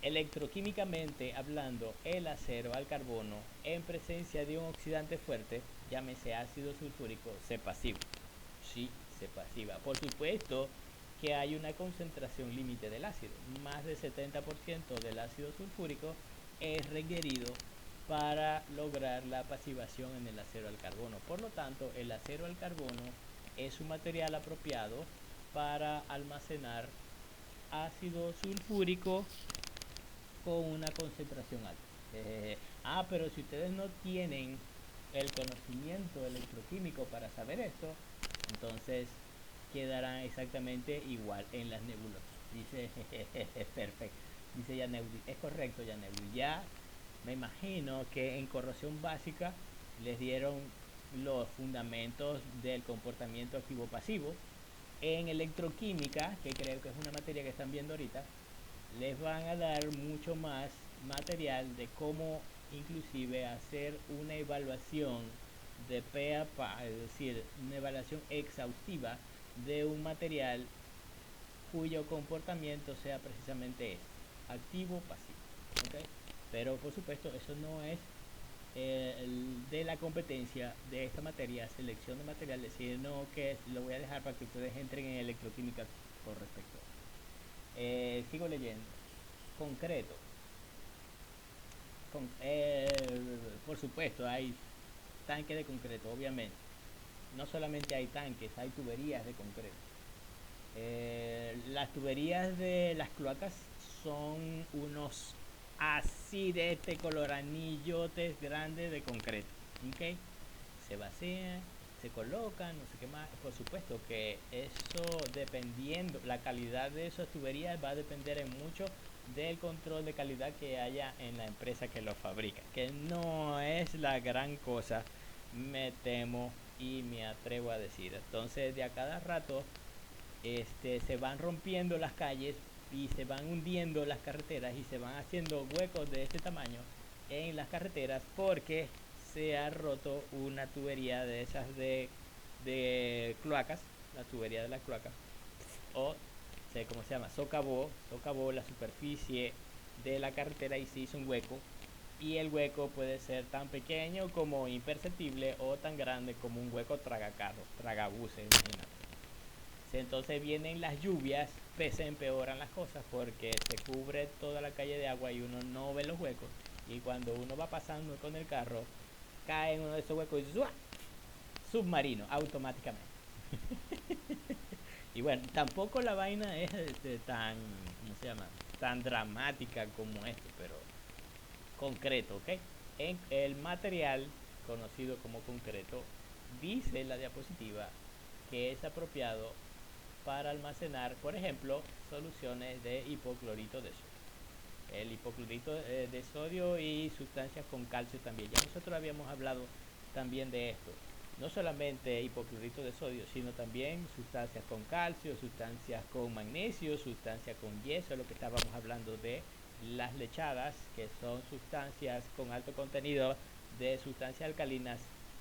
Electroquímicamente hablando, el acero al carbono en presencia de un oxidante fuerte, llámese ácido sulfúrico, se pasiva. Sí, se pasiva. Por supuesto que hay una concentración límite del ácido. Más del 70% del ácido sulfúrico es requerido para lograr la pasivación en el acero al carbono. Por lo tanto, el acero al carbono es un material apropiado para almacenar ácido sulfúrico con una concentración alta. Pero si ustedes no tienen el conocimiento electroquímico para saber esto, entonces quedarán exactamente igual en las nebulosas. Dice, perfecto. Dice Yaneudi, es correcto, Yaneudi. Ya me imagino que en corrosión básica les dieron los fundamentos del comportamiento activo-pasivo. En electroquímica, que creo que es una materia que están viendo ahorita, les van a dar mucho más material de cómo inclusive hacer una evaluación de pe a pa, es decir, una evaluación exhaustiva de un material cuyo comportamiento sea precisamente este, activo o pasivo. ¿Okay? Pero por supuesto eso no es de la competencia de esta materia, selección de materiales, sino que lo voy a dejar para que ustedes entren en electroquímica por respecto. Sigo leyendo. Concreto. Por supuesto, hay tanques de concreto, obviamente. No solamente hay tanques, hay tuberías de concreto. Las tuberías de las cloacas son unos así de este color, anillotes grandes de concreto. ¿Okay? Se vacían, se colocan, no sé qué más. Por supuesto que eso, dependiendo, la calidad de esas tuberías va a depender en mucho del control de calidad que haya en la empresa que lo fabrica, que no es la gran cosa, me temo y me atrevo a decir. Entonces de a cada rato se van rompiendo las calles y se van hundiendo las carreteras y se van haciendo huecos de este tamaño en las carreteras porque se ha roto una tubería de esas de cloacas, la tubería de las cloacas, o ¿cómo se llama? Socavó la superficie de la carretera y se hizo un hueco, y el hueco puede ser tan pequeño como imperceptible o tan grande como un hueco tragacarros, tragabuses, imagínate. Entonces vienen las lluvias, se empeoran las cosas porque se cubre toda la calle de agua y uno no ve los huecos, y cuando uno va pasando con el carro cae en uno de esos huecos y ¡zua! Submarino automáticamente. Y bueno, tampoco la vaina es tan, ¿cómo se llama? Tan dramática como esto, pero concreto, ¿ok? En el material conocido como concreto, dice la diapositiva que es apropiado para almacenar, por ejemplo, soluciones de hipoclorito de sodio. El hipoclorito de sodio y sustancias con calcio también. Ya nosotros habíamos hablado también de esto. No solamente hipoclorito de sodio, sino también sustancias con calcio, sustancias con magnesio, sustancias con yeso, lo que estábamos hablando de las lechadas, que son sustancias con alto contenido de sustancias alcalinas,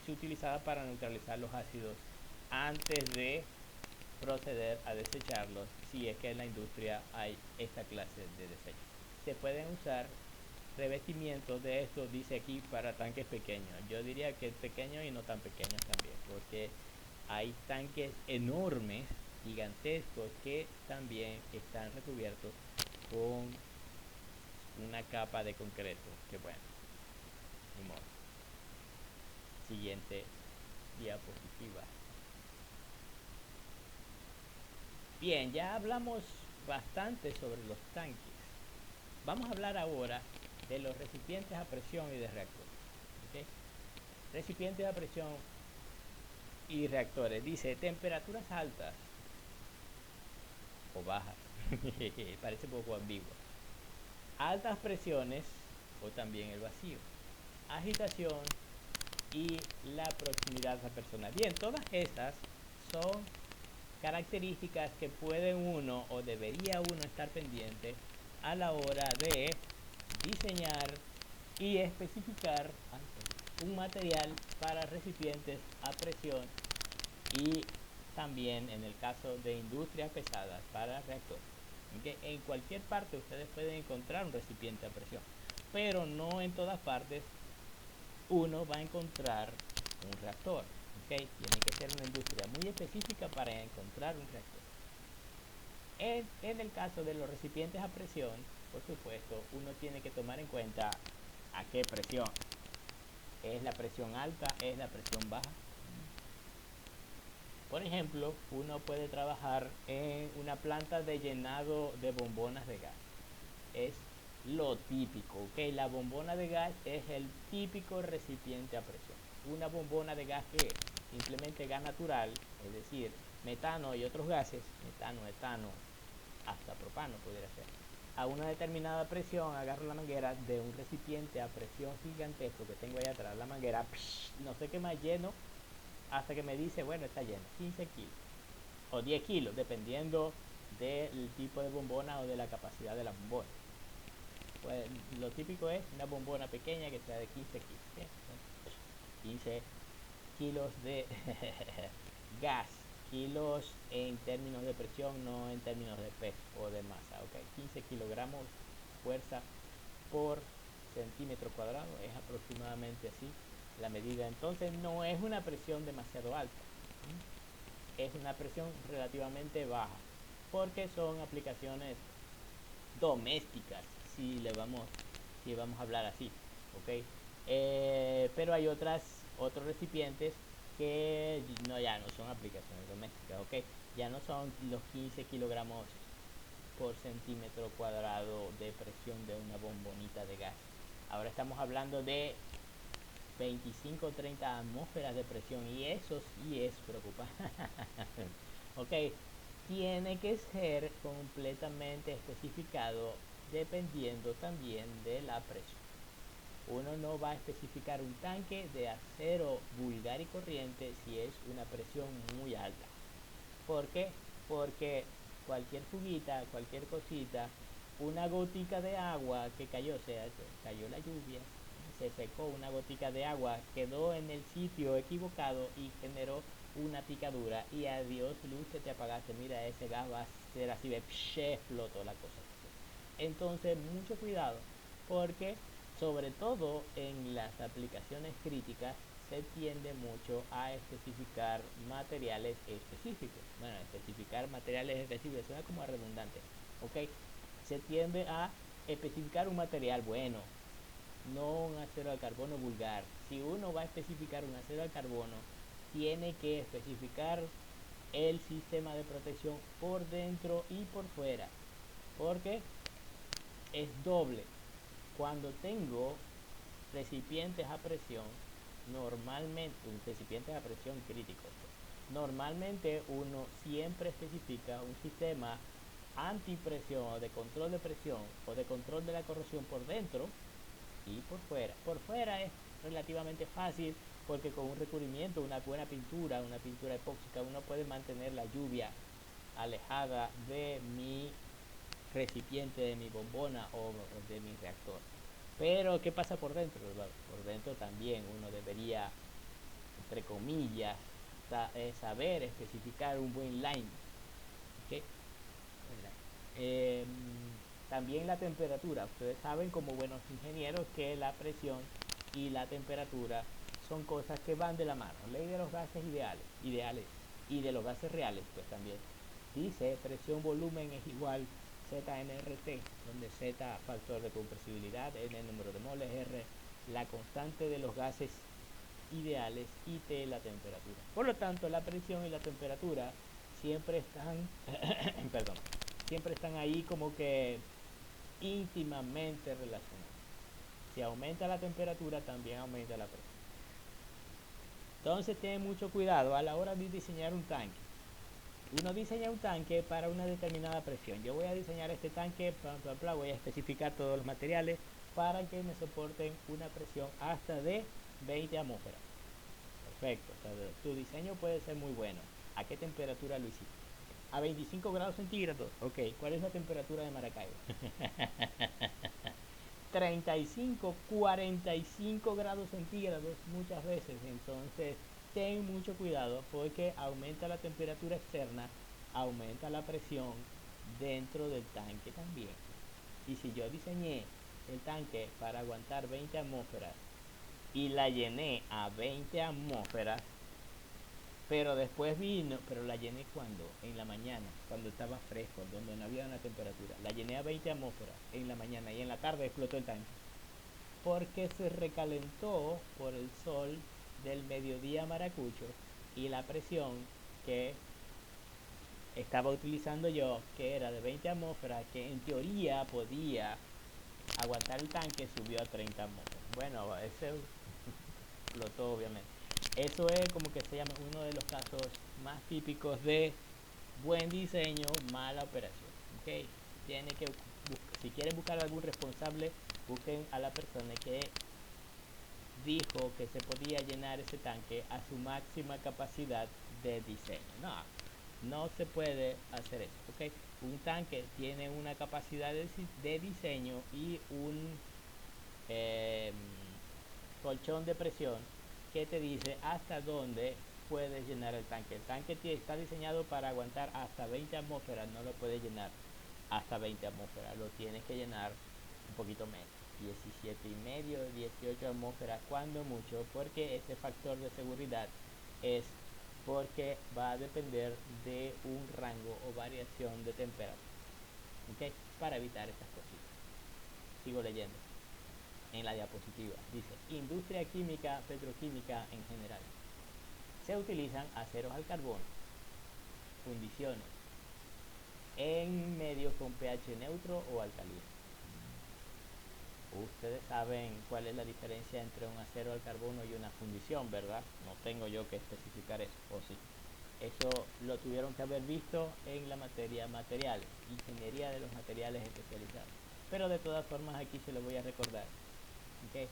utilizadas para neutralizar los ácidos antes de proceder a desecharlos, si es que en la industria hay esta clase de desechos. Se pueden usar revestimientos de esto, dice aquí, para tanques pequeños. Yo diría que pequeños y no tan pequeños también, porque hay tanques enormes, gigantescos, que también están recubiertos con una capa de concreto. Que bueno, ni modo. Siguiente diapositiva. Bien, ya hablamos bastante sobre los tanques. Vamos a hablar ahora de los recipientes a presión y de reactores. ¿Okay? Recipientes a presión y reactores. Dice temperaturas altas o bajas. Parece un poco ambiguo. Altas presiones o también el vacío. Agitación y la proximidad a personas. Bien, todas estas son características que puede uno o debería uno estar pendiente a la hora de diseñar y especificar un material para recipientes a presión y también en el caso de industrias pesadas para reactores. ¿Okay? En cualquier parte ustedes pueden encontrar un recipiente a presión, pero no en todas partes uno va a encontrar un reactor. ¿Okay? Tiene que ser una industria muy específica para encontrar un reactor. En el caso de los recipientes a presión, por supuesto, uno tiene que tomar en cuenta a qué presión. ¿Es la presión alta? ¿Es la presión baja? Por ejemplo, uno puede trabajar en una planta de llenado de bombonas de gas. Es lo típico, ¿ok? La bombona de gas es el típico recipiente a presión. Una bombona de gas que simplemente gas natural, es decir, metano y otros gases, metano, etano, hasta propano pudiera ser. A una determinada presión agarro la manguera de un recipiente a presión gigantesco que tengo ahí atrás, la manguera, no sé qué más lleno, hasta que me dice, bueno, está lleno, 15 kilos o 10 kilos, dependiendo del tipo de bombona o de la capacidad de la bombona. Pues lo típico es una bombona pequeña que sea de 15 kilos. ¿Sí? 15 kilos de gas, kilos en términos de presión, no en términos de peso o de masa. ¿Okay? 15 kilogramos fuerza por centímetro cuadrado, es aproximadamente así la medida. Entonces no es una presión demasiado alta, es una presión relativamente baja, porque son aplicaciones domésticas, si vamos a hablar así, ¿ok? Pero hay otros recipientes que ya no son aplicaciones domésticas, ¿ok? Ya no son los 15 kilogramos por centímetro cuadrado de presión de una bombonita de gas. Ahora estamos hablando de 25 o 30 atmósferas de presión, y eso sí es preocupante. Ok, tiene que ser completamente especificado dependiendo también de la presión. Uno no va a especificar un tanque de acero vulgar y corriente si es una presión muy alta. ¿Por qué? Porque cualquier fuguita, cualquier cosita, una gotica de agua que cayó, o sea, cayó la lluvia, se secó una gotica de agua, quedó en el sitio equivocado y generó una picadura, y adiós luz, que te apagaste, mira, ese gas va a ser así de explotó la cosa. Entonces mucho cuidado, porque sobre todo en las aplicaciones críticas se tiende mucho a especificar materiales específicos. Bueno, especificar materiales específicos suena como redundante, ¿ok? Se tiende a especificar un material bueno, no un acero al carbono vulgar. Si uno va a especificar un acero al carbono, tiene que especificar el sistema de protección por dentro y por fuera, porque es doble. Cuando tengo recipientes a presión, normalmente, un recipiente a presión crítico, normalmente uno siempre especifica un sistema antipresión o de control de presión o de control de la corrosión por dentro y por fuera. Por fuera es relativamente fácil, porque con un recubrimiento, una buena pintura, una pintura epóxica, uno puede mantener la lluvia alejada de mi recipiente, de mi bombona o de mi reactor. Pero ¿qué pasa por dentro? Por dentro también uno debería, entre comillas, saber especificar un buen line. ¿Okay? También la temperatura. Ustedes saben, como buenos ingenieros, que la presión y la temperatura son cosas que van de la mano. Ley de los gases ideales y de los gases reales, pues también dice presión volumen es igual ZnRT, donde Z factor de compresibilidad, N número de moles, R la constante de los gases ideales y T la temperatura. Por lo tanto, la presión y la temperatura siempre están perdón, siempre están ahí como que íntimamente relacionados. Si aumenta la temperatura, también aumenta la presión. Entonces ten mucho cuidado a la hora de diseñar un tanque. Uno diseña un tanque para una determinada presión. Yo voy a diseñar este tanque, voy a especificar todos los materiales para que me soporten una presión hasta de 20 atmósferas. perfecto. O sea, tu diseño puede ser muy bueno. ¿A qué temperatura lo hiciste? A 25 grados centígrados. Ok, ¿cuál es la temperatura de Maracaibo? 35, 45 grados centígrados muchas veces. Entonces, ten mucho cuidado porque aumenta la temperatura externa, aumenta la presión dentro del tanque también. Y si yo diseñé el tanque para aguantar 20 atmósferas y la llené a 20 atmósferas, pero después vino, pero la llené cuando, en la mañana, cuando estaba fresco, donde no había una temperatura, la llené a 20 atmósferas en la mañana y en la tarde explotó el tanque, porque se recalentó por el sol del mediodía maracucho y la presión que estaba utilizando yo, que era de 20 atmósferas, que en teoría podía aguantar el tanque, subió a 30 atmósferas. Bueno, ese explotó obviamente. Eso es como que se llama uno de los casos más típicos de buen diseño, mala operación. ¿Okay? Tiene que si quieren buscar algún responsable, busquen a la persona que dijo que se podía llenar ese tanque a su máxima capacidad de diseño. No se puede hacer eso. ¿Okay? Un tanque tiene una capacidad de diseño y un colchón de presión que te dice hasta dónde puedes llenar el tanque. El tanque está diseñado para aguantar hasta 20 atmósferas, no lo puedes llenar hasta 20 atmósferas, lo tienes que llenar un poquito menos, 17 y medio, 18 atmósferas cuando mucho, porque ese factor de seguridad es porque va a depender de un rango o variación de temperatura. ¿Okay? Para evitar estas cositas. Sigo leyendo en la diapositiva. Dice, industria química, petroquímica en general. Se utilizan aceros al carbono, fundiciones, en medios con pH neutro o alcalino. Ustedes saben cuál es la diferencia entre un acero al carbono y una fundición, ¿verdad? No tengo yo que especificar eso, ¿o sí? Eso lo tuvieron que haber visto en la materia materiales, ingeniería de los materiales especializados. Pero de todas formas aquí se lo voy a recordar. ¿Okay?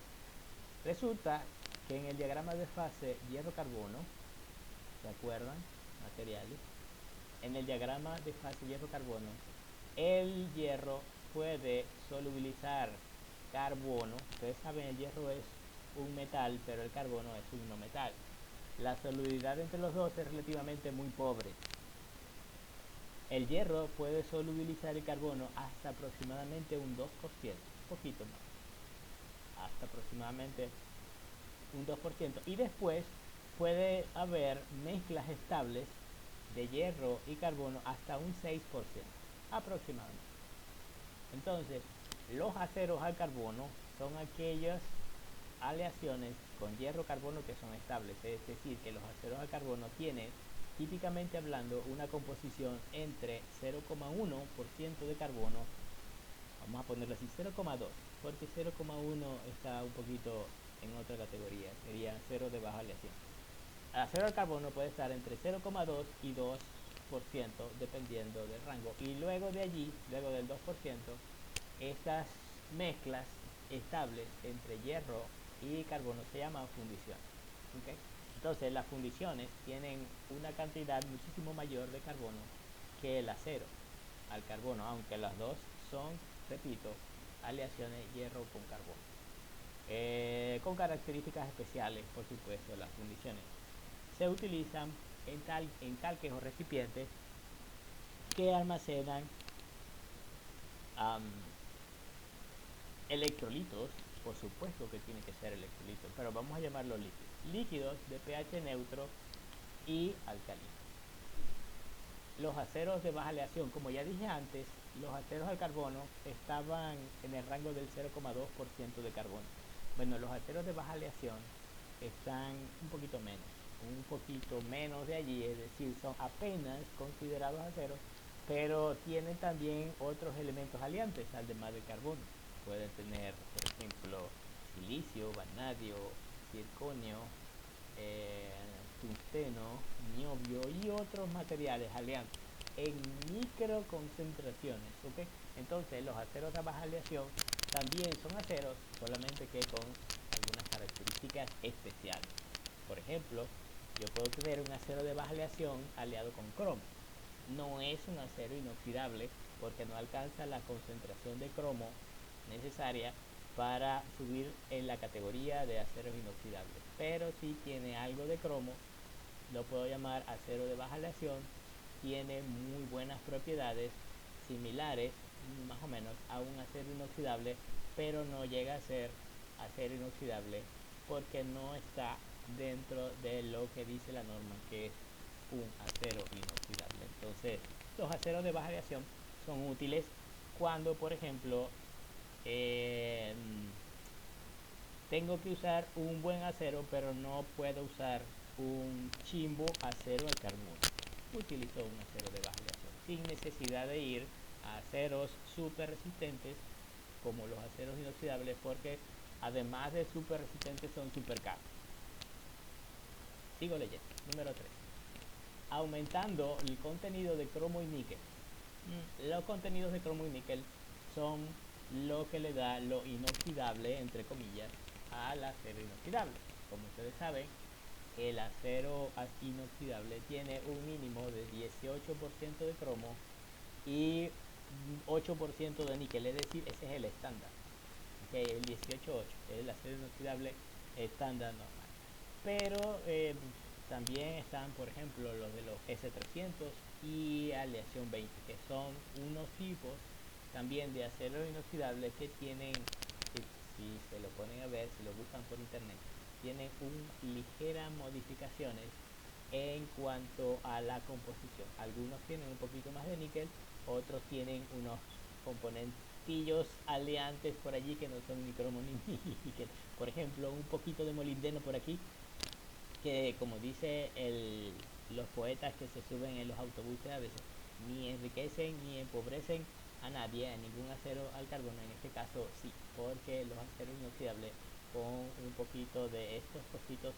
Resulta que en el diagrama de fase hierro-carbono, ¿se acuerdan? Materiales. En el diagrama de fase hierro-carbono, el hierro puede solubilizar carbono. Ustedes saben, el hierro es un metal, pero el carbono es un no metal. La solubilidad entre los dos es relativamente muy pobre. El hierro puede solubilizar el carbono hasta aproximadamente un 2%, un poquito más, hasta aproximadamente un 2%. Y después puede haber mezclas estables de hierro y carbono hasta un 6% aproximadamente. Entonces, los aceros al carbono son aquellas aleaciones con hierro-carbono que son estables, es decir, que los aceros al carbono tienen, típicamente hablando, una composición entre 0,1% de carbono, vamos a ponerlo así, 0,2, porque 0,1 está un poquito en otra categoría, sería 0 de baja aleación. El acero al carbono puede estar entre 0,2 y 2%, dependiendo del rango, y luego de allí, luego del 2%, estas mezclas estables entre hierro y carbono se llaman fundiciones. ¿Okay? Entonces las fundiciones tienen una cantidad muchísimo mayor de carbono que el acero al carbono, aunque las dos son, repito, aleaciones hierro con carbono, con características especiales. Por supuesto, las fundiciones se utilizan en tanques o recipientes que almacenan electrolitos. Por supuesto que tiene que ser electrolitos, pero vamos a llamarlo líquidos de pH neutro y alcalino. Los aceros de baja aleación, como ya dije antes, los aceros al carbono estaban en el rango del 0,2% de carbono. Bueno, los aceros de baja aleación están un poquito menos de allí, es decir, son apenas considerados aceros, pero tienen también otros elementos aliantes, además del carbono. Pueden tener, por ejemplo, silicio, vanadio, circonio, tungsteno, niobio y otros materiales aliantes en microconcentraciones. ¿Okay? Entonces, los aceros de baja aleación también son aceros, solamente que con algunas características especiales. Por ejemplo, yo puedo tener un acero de baja aleación aliado con cromo. No es un acero inoxidable porque no alcanza la concentración de cromo necesaria para subir en la categoría de aceros inoxidables, pero si tiene algo de cromo, lo puedo llamar acero de baja aleación. Tiene muy buenas propiedades similares más o menos a un acero inoxidable, pero no llega a ser acero inoxidable porque no está dentro de lo que dice la norma, que es un acero inoxidable. Entonces, los aceros de baja aleación son útiles cuando, por ejemplo, tengo que usar un buen acero, pero no puedo usar un chimbo acero al carbón. Utilizo un acero de baja aleación sin necesidad de ir a aceros súper resistentes como los aceros inoxidables, porque además de súper resistentes son súper caros. Sigo leyendo. Número 3. Aumentando el contenido de cromo y níquel. Los contenidos de cromo y níquel son lo que le da lo inoxidable, entre comillas, al acero inoxidable. Como ustedes saben, el acero inoxidable tiene un mínimo de 18% de cromo y 8% de níquel, es decir, ese es el estándar. Okay, el 18-8 es el acero inoxidable estándar normal. Pero también están, por ejemplo, los de los S300 y aleación 20, que son unos tipos también de acero inoxidable que tienen, si se lo ponen a ver, si lo buscan por internet, tienen ligeras modificaciones en cuanto a la composición. Algunos tienen un poquito más de níquel, otros tienen unos componentillos aleantes por allí que no son ni cromo ni níquel. Por ejemplo, un poquito de molibdeno por aquí, que como dice los poetas que se suben en los autobuses a veces, ni enriquecen ni empobrecen a nadie, a ningún acero al carbono. En este caso sí, porque los aceros inoxidables con un poquito de estos cositos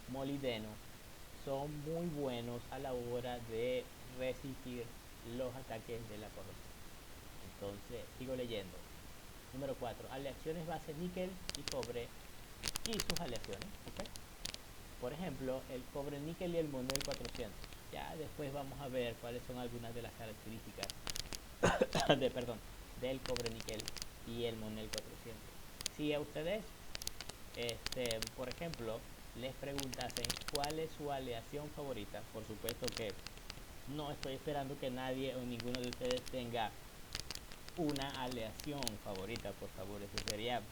molibdeno son muy buenos a la hora de resistir los ataques de la corrosión. Entonces, sigo leyendo. Número 4. Aleaciones base níquel y cobre y sus aleaciones. ¿Okay? Por ejemplo, el cobre níquel y el monel 400. Ya después vamos a ver cuáles son algunas de las características del cobre níquel y el monel 400. Si a ustedes, por ejemplo, les preguntasen cuál es su aleación favorita, por supuesto que no estoy esperando que nadie o ninguno de ustedes tenga una aleación favorita, por favor, eso sería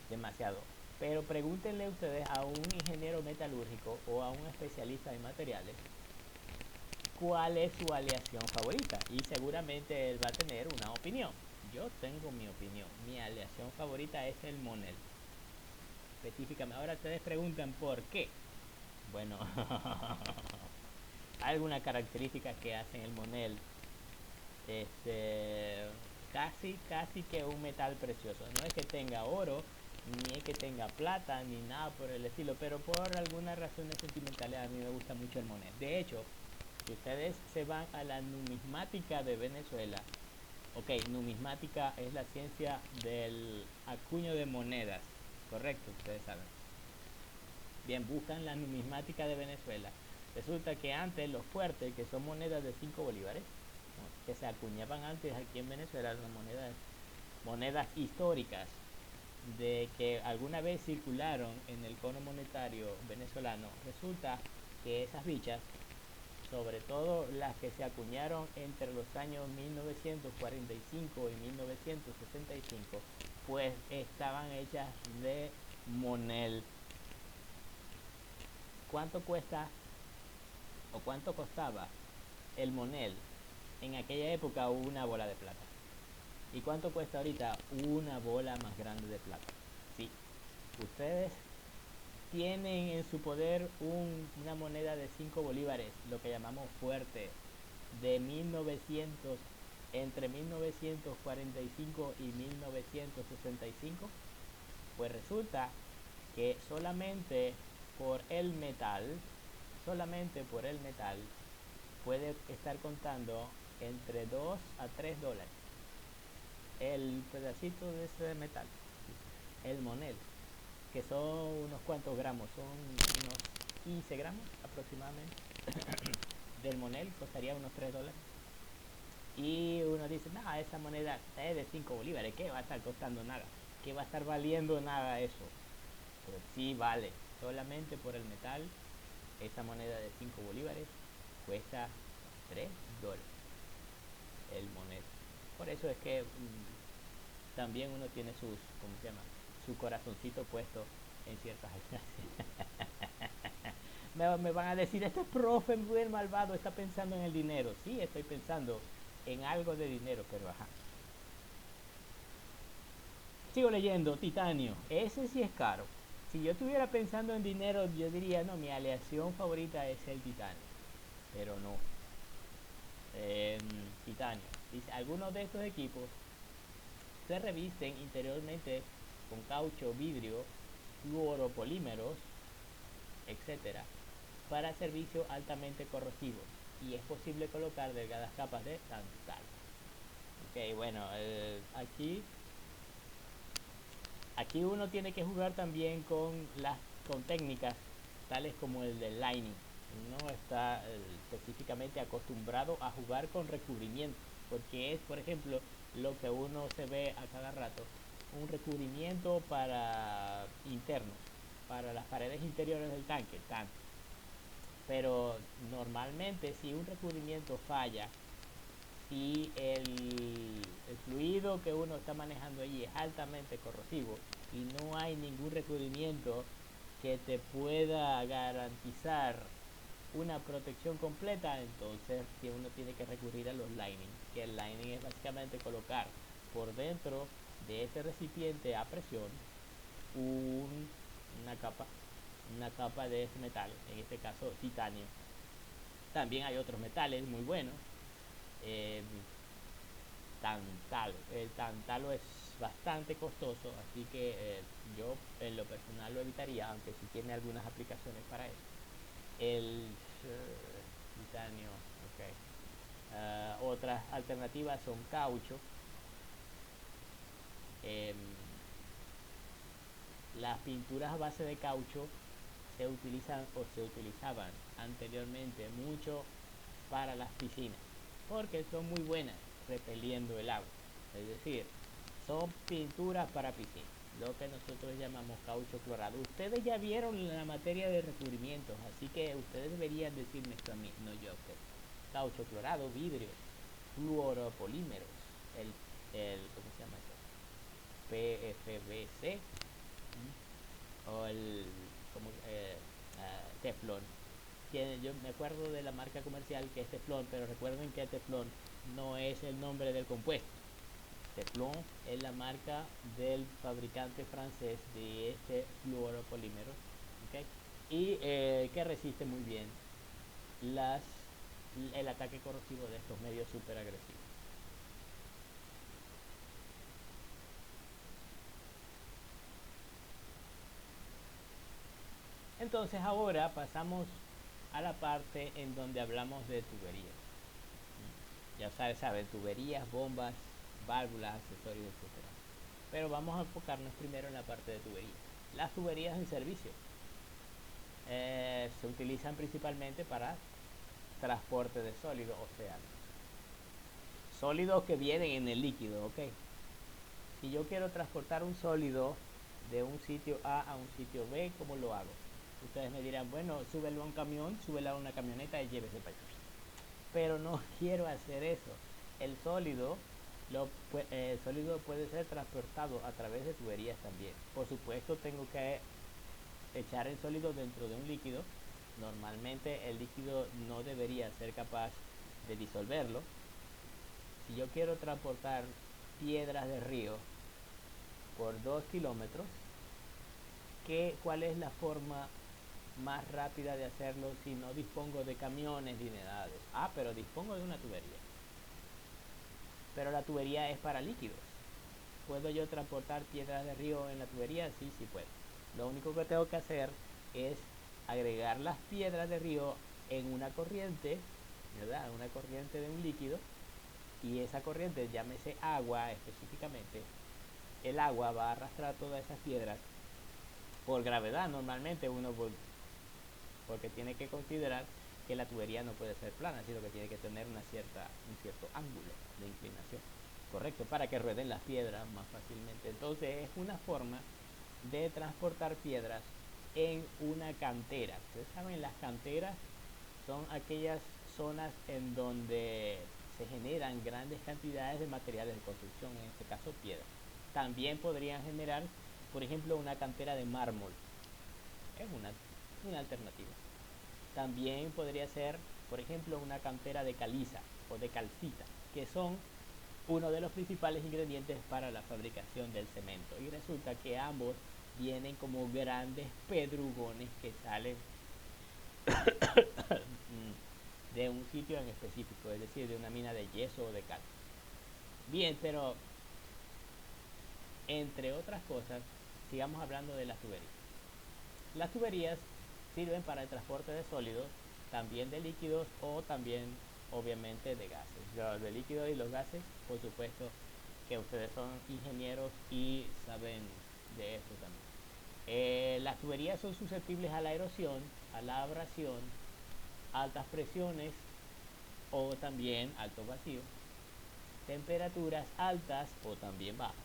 demasiado. Pero pregúntenle ustedes a un ingeniero metalúrgico o a un especialista en materiales cuál es su aleación favorita y seguramente él va a tener una opinión. Yo tengo mi opinión. Mi aleación favorita es el monel. Específicamente. Ahora ustedes preguntan por qué. Bueno, hay algunas características que hacen el monel casi que un metal precioso. No es que tenga oro, ni es que tenga plata, ni nada por el estilo, pero por algunas razones sentimentales a mí me gusta mucho el monel. De hecho, si ustedes se van a la numismática de Venezuela, ok, numismática es la ciencia del acuño de monedas, correcto, ustedes saben. Bien, buscan la numismática de Venezuela. Resulta que antes los fuertes, que son monedas de 5 bolívares, que se acuñaban antes aquí en Venezuela, las monedas históricas de que alguna vez circularon en el cono monetario venezolano, resulta que esas bichas, sobre todo las que se acuñaron entre los años 1945 y 1965, pues estaban hechas de monel. ¿Cuánto cuesta o cuánto costaba el monel en aquella época? Una bola de plata. ¿Y cuánto cuesta ahorita una bola más grande de plata? Sí, ustedes tienen en su poder una moneda de 5 bolívares, lo que llamamos fuerte, de 1900, entre 1945 y 1965. Pues resulta que solamente por el metal, puede estar contando entre 2 a 3 dólares el pedacito de ese metal, el monel. que son unos cuantos gramos, son unos 15 gramos aproximadamente del monel, costaría unos $3. Y uno dice, no, esa moneda es de 5 bolívares, ¿qué va a estar costando nada? ¿Qué va a estar valiendo nada eso? Pues sí vale, solamente por el metal, esa moneda de 5 bolívares cuesta $3 el moneda. Por eso es que también uno tiene sus, ¿cómo se llama? Su corazoncito puesto en ciertas me van a decir, este profe muy malvado está pensando en el dinero. Sí, estoy pensando en algo de dinero, pero ajá. Sigo leyendo, titanio. Ese sí es caro. Si yo estuviera pensando en dinero, yo diría, no, mi aleación favorita es el titanio. Pero no. Titanio. Dice, algunos de estos equipos se revisten interiormente con caucho, vidrio, fluoropolímeros, etcétera, para servicio altamente corrosivo, y es posible colocar delgadas capas de tantal. Ok, bueno, aquí uno tiene que jugar también con técnicas tales como el del lining. Uno está específicamente acostumbrado a jugar con recubrimiento, porque es, por ejemplo, lo que uno se ve a cada rato, un recubrimiento para internos, para las paredes interiores del tanque. Pero normalmente si un recubrimiento falla, si el fluido que uno está manejando allí es altamente corrosivo y no hay ningún recubrimiento que te pueda garantizar una protección completa, entonces que uno tiene que recurrir a los lining, que el lining es básicamente colocar por dentro de ese recipiente a presión una capa de ese metal, en este caso titanio. También hay otros metales muy buenos. El tantalo es bastante costoso, así que yo en lo personal lo evitaría, aunque sí tiene algunas aplicaciones para eso. El titanio, ok. Otras alternativas son caucho. Las pinturas a base de caucho se utilizan o se utilizaban anteriormente mucho para las piscinas, porque son muy buenas repeliendo el agua. Es decir, son pinturas para piscina, lo que nosotros llamamos caucho clorado. Ustedes ya vieron la materia de recubrimientos, así que ustedes deberían decirme esto a mí, no yo a usted. Caucho clorado, vidrio, fluoropolímeros, ¿cómo se llama eso? PFBC, o teflón. Yo me acuerdo de la marca comercial que es teflón, pero recuerden que teflón no es el nombre del compuesto. Teflón es la marca del fabricante francés de este fluoropolímero, ¿okay? Y que resiste muy bien el ataque corrosivo de estos medios super agresivos. Entonces ahora pasamos a la parte en donde hablamos de tuberías. Ya saben, tuberías, bombas, válvulas, accesorios, etc. Pero vamos a enfocarnos primero en la parte de tuberías. Las tuberías en servicio se utilizan principalmente para transporte de sólidos, o sea, sólidos que vienen en el líquido, ok. Si yo quiero transportar un sólido de un sitio A un sitio B, ¿cómo lo hago? Ustedes me dirán, bueno, súbelo a un camión, súbelo a una camioneta y llévese para allá. Pero no quiero hacer eso. El sólido puede ser transportado a través de tuberías también. Por supuesto, tengo que echar el sólido dentro de un líquido. Normalmente el líquido no debería ser capaz de disolverlo. Si yo quiero transportar piedras de río por 2 kilómetros, ¿cuál es la forma más rápida de hacerlo si no dispongo de camiones ni de nada? Pero dispongo de una tubería. Pero la tubería es para líquidos. ¿Puedo yo transportar piedras de río en la tubería? Sí, sí puedo. Lo único que tengo que hacer es agregar las piedras de río en una corriente, ¿verdad? Una corriente de un líquido, y esa corriente, llámese agua específicamente, el agua va a arrastrar todas esas piedras por gravedad normalmente porque tiene que considerar que la tubería no puede ser plana, sino que tiene que tener un cierto ángulo de inclinación, correcto, para que rueden las piedras más fácilmente. Entonces es una forma de transportar piedras en una cantera. Ustedes saben, las canteras son aquellas zonas en donde se generan grandes cantidades de materiales de construcción, en este caso piedra. También podrían generar, por ejemplo, una cantera de mármol. Es una alternativa. También podría ser, por ejemplo, una cantera de caliza o de calcita, que son uno de los principales ingredientes para la fabricación del cemento. Y resulta que ambos vienen como grandes pedrugones que salen de un sitio en específico, es decir, de una mina de yeso o de cal. Bien, pero entre otras cosas, sigamos hablando de las tuberías. Las tuberías sirven para el transporte de sólidos, también de líquidos o también obviamente de gases. Los de líquidos y los gases, por supuesto que ustedes son ingenieros y saben de esto también. Las tuberías son susceptibles a la erosión, a la abrasión, altas presiones o también alto vacío, temperaturas altas o también bajas,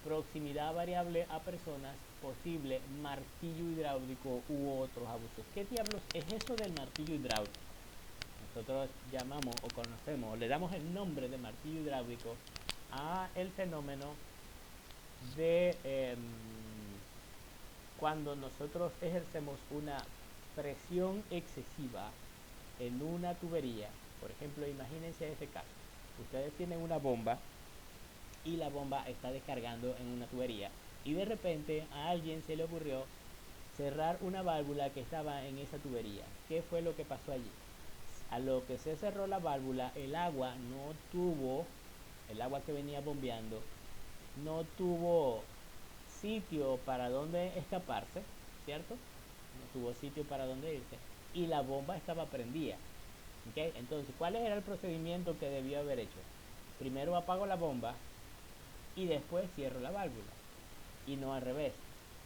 proximidad variable a personas, posible martillo hidráulico u otros abusos. ¿Qué diablos es eso del martillo hidráulico? Nosotros llamamos o conocemos, le damos el nombre de martillo hidráulico a el fenómeno de cuando nosotros ejercemos una presión excesiva en una tubería. Por ejemplo, imagínense este caso. Ustedes tienen una bomba y la bomba está descargando en una tubería y de repente a alguien se le ocurrió cerrar una válvula que estaba en esa tubería. ¿Qué fue lo que pasó allí? A lo que se cerró la válvula, el agua que venía bombeando, no tuvo sitio para donde escaparse, ¿cierto? No tuvo sitio para donde irse y la bomba estaba prendida. ¿Okay? Entonces, ¿cuál era el procedimiento que debió haber hecho? Primero apago la bomba y después cierro la válvula, y no al revés.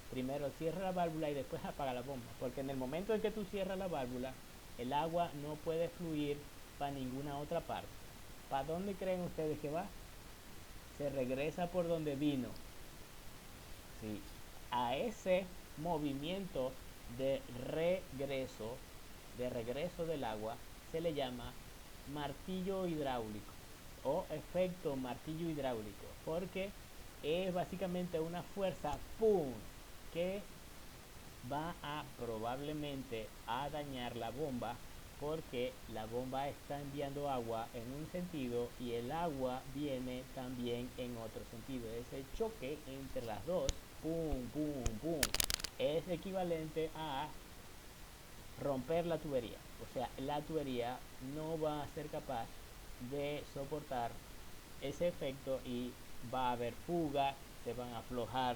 Primero cierra la válvula y después apaga la bomba, porque en el momento en que tú cierras la válvula, el agua no puede fluir para ninguna otra parte. ¿Para dónde creen ustedes que va? Se regresa por donde vino. Sí. A ese movimiento de regreso del agua, se le llama martillo hidráulico o efecto martillo hidráulico, porque es básicamente una fuerza ¡pum! Que va a probablemente a dañar la bomba, porque la bomba está enviando agua en un sentido y el agua viene también en otro sentido. Ese choque entre las dos, pum, pum, pum, es equivalente a romper la tubería. O sea, la tubería no va a ser capaz de soportar ese efecto y va a haber fuga, se van a aflojar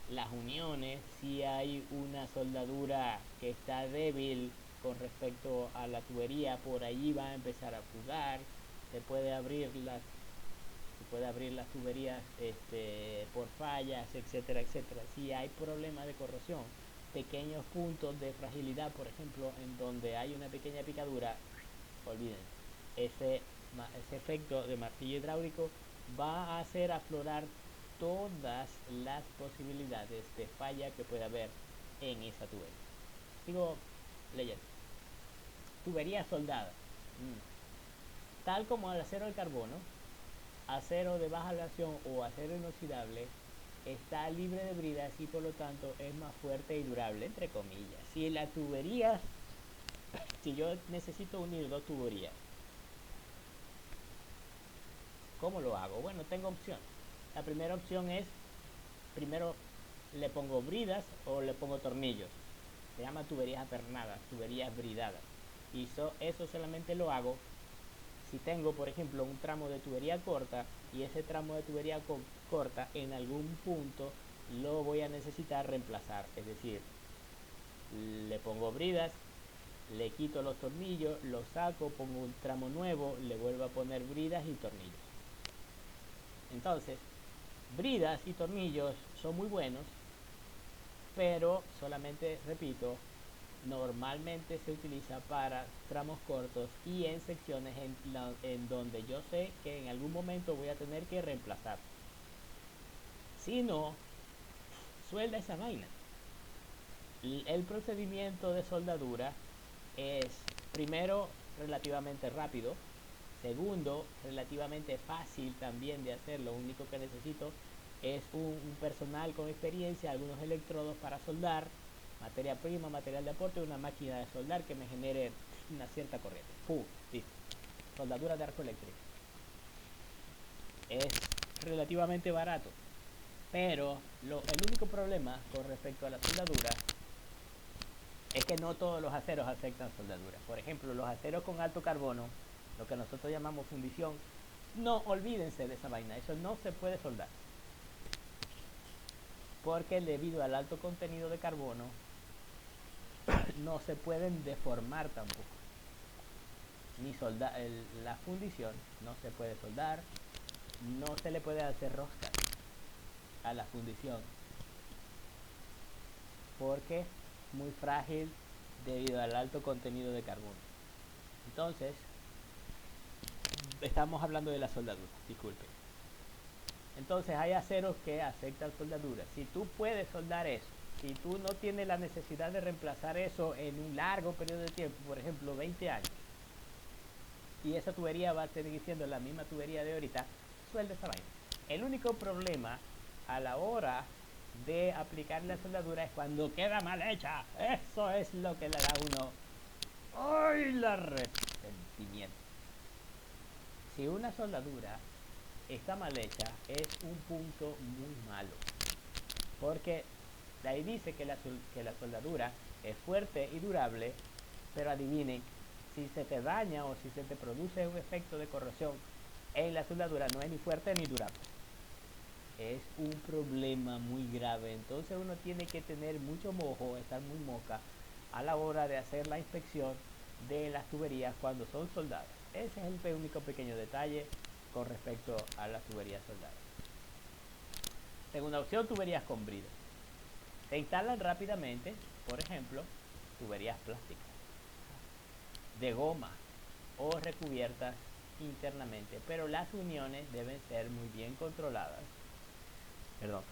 las uniones. Si hay una soldadura que está débil con respecto a la tubería, por ahí va a empezar a fugar. Se puede abrir las tuberías por fallas, etcétera, etcétera. Si hay problemas de corrosión, pequeños puntos de fragilidad, por ejemplo, en donde hay una pequeña picadura, olviden, ese efecto de martillo hidráulico va a hacer aflorar todas las posibilidades de falla que pueda haber en esa tubería. Sigo leyendo. Tubería soldada. Tal como el acero al carbono, acero de baja aleación o acero inoxidable, está libre de bridas y por lo tanto es más fuerte y durable, entre comillas. Si la tubería, si yo necesito unir dos tuberías, ¿cómo lo hago? Bueno, tengo opciones. La primera opción es, primero le pongo bridas o le pongo tornillos. Se llama tuberías apernadas, tuberías bridadas. Y eso solamente lo hago si tengo, por ejemplo, un tramo de tubería corta y ese tramo de tubería corta en algún punto lo voy a necesitar reemplazar. Es decir, le pongo bridas, le quito los tornillos, los saco, pongo un tramo nuevo, le vuelvo a poner bridas y tornillos. Entonces, bridas y tornillos son muy buenos pero solamente, repito, normalmente se utiliza para tramos cortos y en secciones en donde yo sé que en algún momento voy a tener que reemplazar. Si no, suelda esa vaina. El procedimiento de soldadura es, primero, relativamente rápido. Segundo, relativamente fácil también de hacer. Lo único que necesito es un personal con experiencia, algunos electrodos para soldar, materia prima, material de aporte y una máquina de soldar que me genere una cierta corriente. Listo. Soldadura de arco eléctrico. Es relativamente barato. Pero el único problema con respecto a la soldadura es que no todos los aceros aceptan soldadura. Por ejemplo, los aceros con alto carbono, lo que nosotros llamamos fundición, no olvídense de esa vaina, eso no se puede soldar. Porque debido al alto contenido de carbono, no se pueden deformar tampoco. Ni la fundición no se puede soldar, no se le puede hacer roscas a la fundición. Porque muy frágil debido al alto contenido de carbono. Entonces, estamos hablando de la soldadura, disculpe. Entonces hay aceros que aceptan soldadura. Si tú puedes soldar eso, si tú no tienes la necesidad de reemplazar eso en un largo periodo de tiempo, por ejemplo 20 años, y esa tubería va a seguir siendo la misma tubería de ahorita, suelda esa vaina. El único problema a la hora de aplicar la soldadura es cuando queda mal hecha. Eso es lo que le da a uno el arrepentimiento. Si una soldadura está mal hecha, es un punto muy malo, porque de ahí dice que la soldadura es fuerte y durable, pero adivinen, si se te daña o si se te produce un efecto de corrosión en la soldadura, no es ni fuerte ni durable. Es un problema muy grave. Entonces uno tiene que tener mucho mojo, estar muy moca a la hora de hacer la inspección de las tuberías cuando son soldadas. Ese es el único pequeño detalle con respecto a las tuberías soldadas. Segunda opción, tuberías con brida. Se instalan rápidamente, por ejemplo, tuberías plásticas, de goma o recubiertas internamente, pero las uniones deben ser muy bien controladas. Perdón.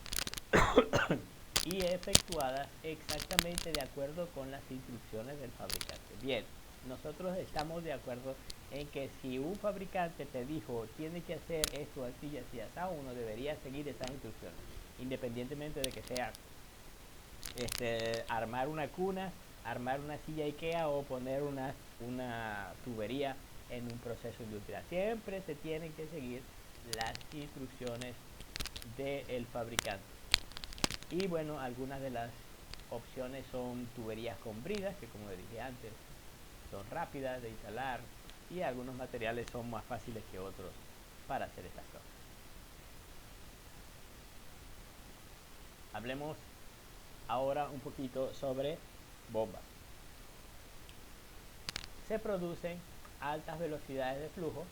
Y efectuadas exactamente de acuerdo con las instrucciones del fabricante. Bien, nosotros estamos de acuerdo en que si un fabricante te dijo tiene que hacer esto así y así, uno debería seguir esas instrucciones, independientemente de que sea armar una cuna, armar una silla IKEA o poner una tubería en un proceso industrial. Siempre se tienen que seguir las instrucciones del fabricante. Y bueno, algunas de las opciones son tuberías con bridas, que como les dije antes, son rápidas de instalar y algunos materiales son más fáciles que otros para hacer estas cosas. Hablemos ahora un poquito sobre bombas. Se producen altas velocidades de flujo,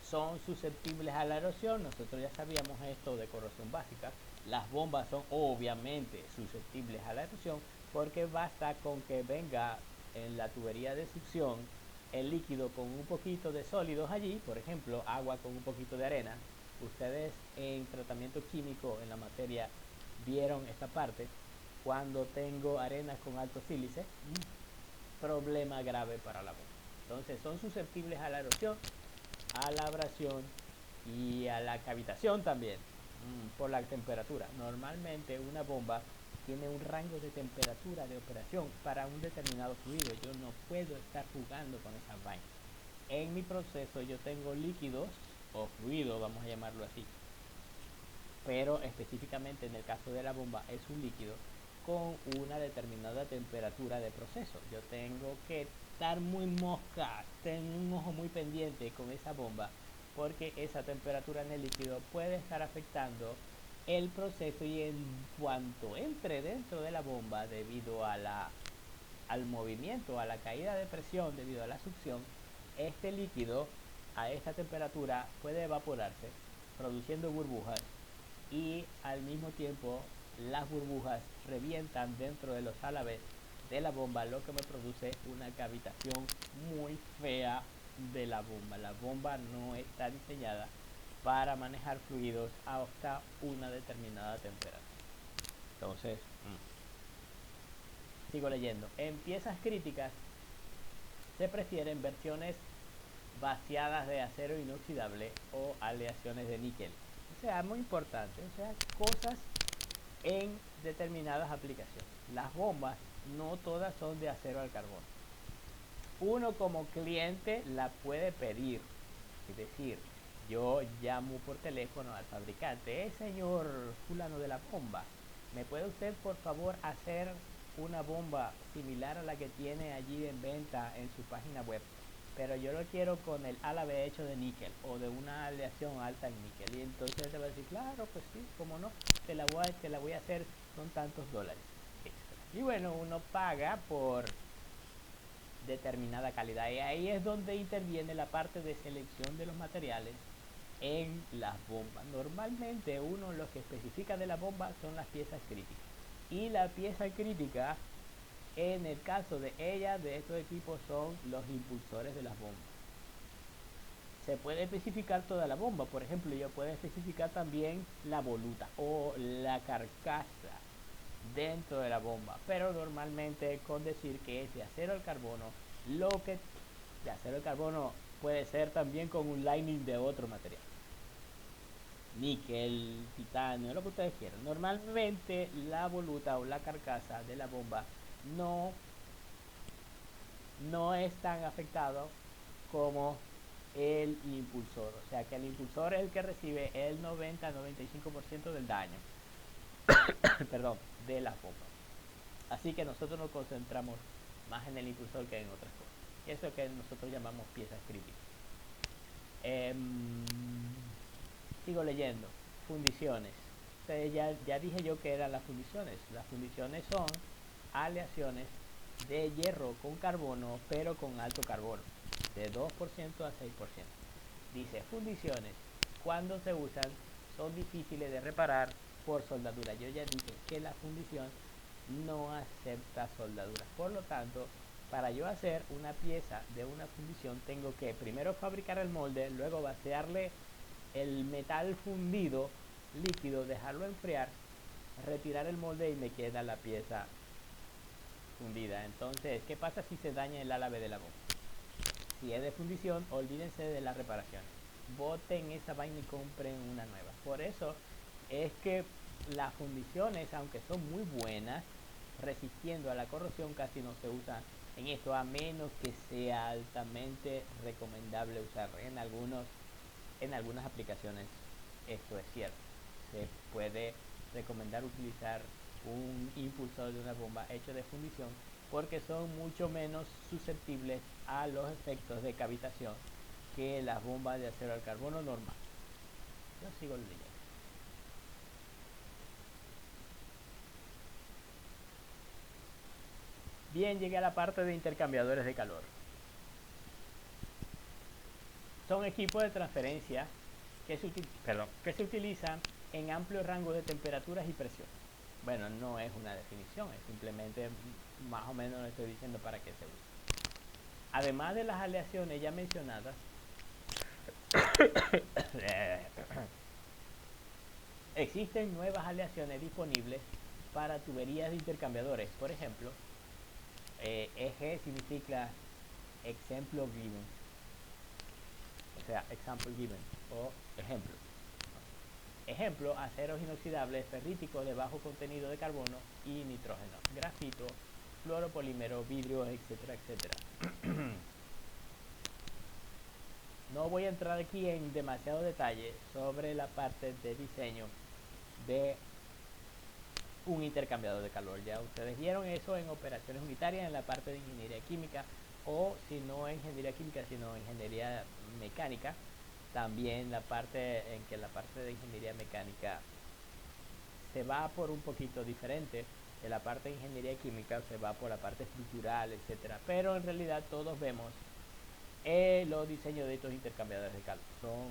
son susceptibles a la erosión. Nosotros ya sabíamos esto de corrosión básica. Las bombas son obviamente susceptibles a la erosión porque basta con que venga en la tubería de succión el líquido con un poquito de sólidos allí, por ejemplo agua con un poquito de arena. Ustedes en tratamiento químico en la materia vieron esta parte. Cuando tengo arenas con alto sílice, problema grave para la bomba. Entonces son susceptibles a la erosión, a la abrasión y a la cavitación también por la temperatura. Normalmente una bomba tiene un rango de temperatura de operación para un determinado fluido. Yo no puedo estar jugando con esa vaina. En mi proceso yo tengo líquidos o fluidos, vamos a llamarlo así, pero específicamente en el caso de la bomba es un líquido con una determinada temperatura de proceso. Yo tengo que estar muy mosca, tener un ojo muy pendiente con esa bomba, porque esa temperatura en el líquido puede estar afectando el proceso, y en cuanto entre dentro de la bomba debido a al movimiento, a la caída de presión debido a la succión, este líquido a esta temperatura puede evaporarse produciendo burbujas y al mismo tiempo las burbujas revientan dentro de los álabes de la bomba, lo que me produce una cavitación muy fea de la bomba. La bomba no está diseñada para manejar fluidos hasta una determinada temperatura. Entonces, sigo leyendo. En piezas críticas se prefieren versiones vaciadas de acero inoxidable o aleaciones de níquel. O sea, muy importante, o sea, cosas en determinadas aplicaciones. Las bombas no todas son de acero al carbón. Uno como cliente la puede pedir, es decir, yo llamo por teléfono al fabricante, señor fulano de la bomba, ¿me puede usted por favor hacer una bomba similar a la que tiene allí en venta en su página web? Pero yo lo quiero con el álabe hecho de níquel o de una aleación alta en níquel. Y entonces te va a decir, claro, pues sí, cómo no, te la voy a hacer, son tantos dólares extra. Y bueno, uno paga por determinada calidad. Y ahí es donde interviene la parte de selección de los materiales en las bombas. Normalmente uno lo que especifica de la bomba son las piezas críticas. Y la pieza crítica, en el caso de estos equipos, son los impulsores de las bombas. Se puede especificar toda la bomba, por ejemplo, yo puedo especificar también la voluta o la carcasa dentro de la bomba, pero normalmente con decir que es de acero al carbono, lo que de acero al carbono puede ser también con un lining de otro material, níquel, titanio, lo que ustedes quieran. Normalmente la voluta o la carcasa de la bomba no es tan afectado como el impulsor, o sea que el impulsor es el que recibe el 90-95% del daño perdón, de la bomba. Así que nosotros nos concentramos más en el impulsor que en otras cosas. Eso que nosotros llamamos piezas críticas. Sigo leyendo. Fundiciones. O sea, ya dije yo que eran las fundiciones. Las fundiciones son aleaciones de hierro con carbono, pero con alto carbono, de 2% a 6%. Dice, fundiciones, cuando se usan, son difíciles de reparar por soldadura. Yo ya dije que la fundición no acepta soldadura. Por lo tanto, para yo hacer una pieza de una fundición, tengo que primero fabricar el molde, luego vaciarle el metal fundido líquido, dejarlo enfriar, retirar el molde y me queda la pieza fundida. Entonces, ¿qué pasa si se daña el álabe de la bomba? Si es de fundición, olvídense de la reparación. Boten esa vaina y compren una nueva. Por eso es que las fundiciones, aunque son muy buenas, resistiendo a la corrosión, casi no se usan en esto, a menos que sea altamente recomendable usar. En algunas aplicaciones esto es cierto. Se puede recomendar utilizar un impulsor de una bomba hecho de fundición porque son mucho menos susceptibles a los efectos de cavitación que las bombas de acero al carbono normal. Yo sigo leyendo. Bien, llegué a la parte de intercambiadores de calor. Son equipos de transferencia que se utilizan en amplio rango de temperaturas y presión. Bueno, no es una definición, es simplemente más o menos lo estoy diciendo para qué se usa. Además de las aleaciones ya mencionadas, existen nuevas aleaciones disponibles para tuberías de intercambiadores. Por ejemplo, EG significa example given, o sea, example given o ejemplo. Ejemplo, aceros inoxidables ferríticos de bajo contenido de carbono y nitrógeno, grafito, fluoropolímero, vidrio, etcétera, etcétera. No voy a entrar aquí en demasiado detalle sobre la parte de diseño de un intercambiador de calor. Ya ustedes vieron eso en operaciones unitarias en la parte de ingeniería química, o si no ingeniería química sino ingeniería mecánica, también la parte en que la parte de ingeniería mecánica se va por un poquito diferente de la parte de ingeniería química, se va por la parte estructural, etcétera. Pero en realidad todos vemos los diseños de estos intercambiadores de calor. Son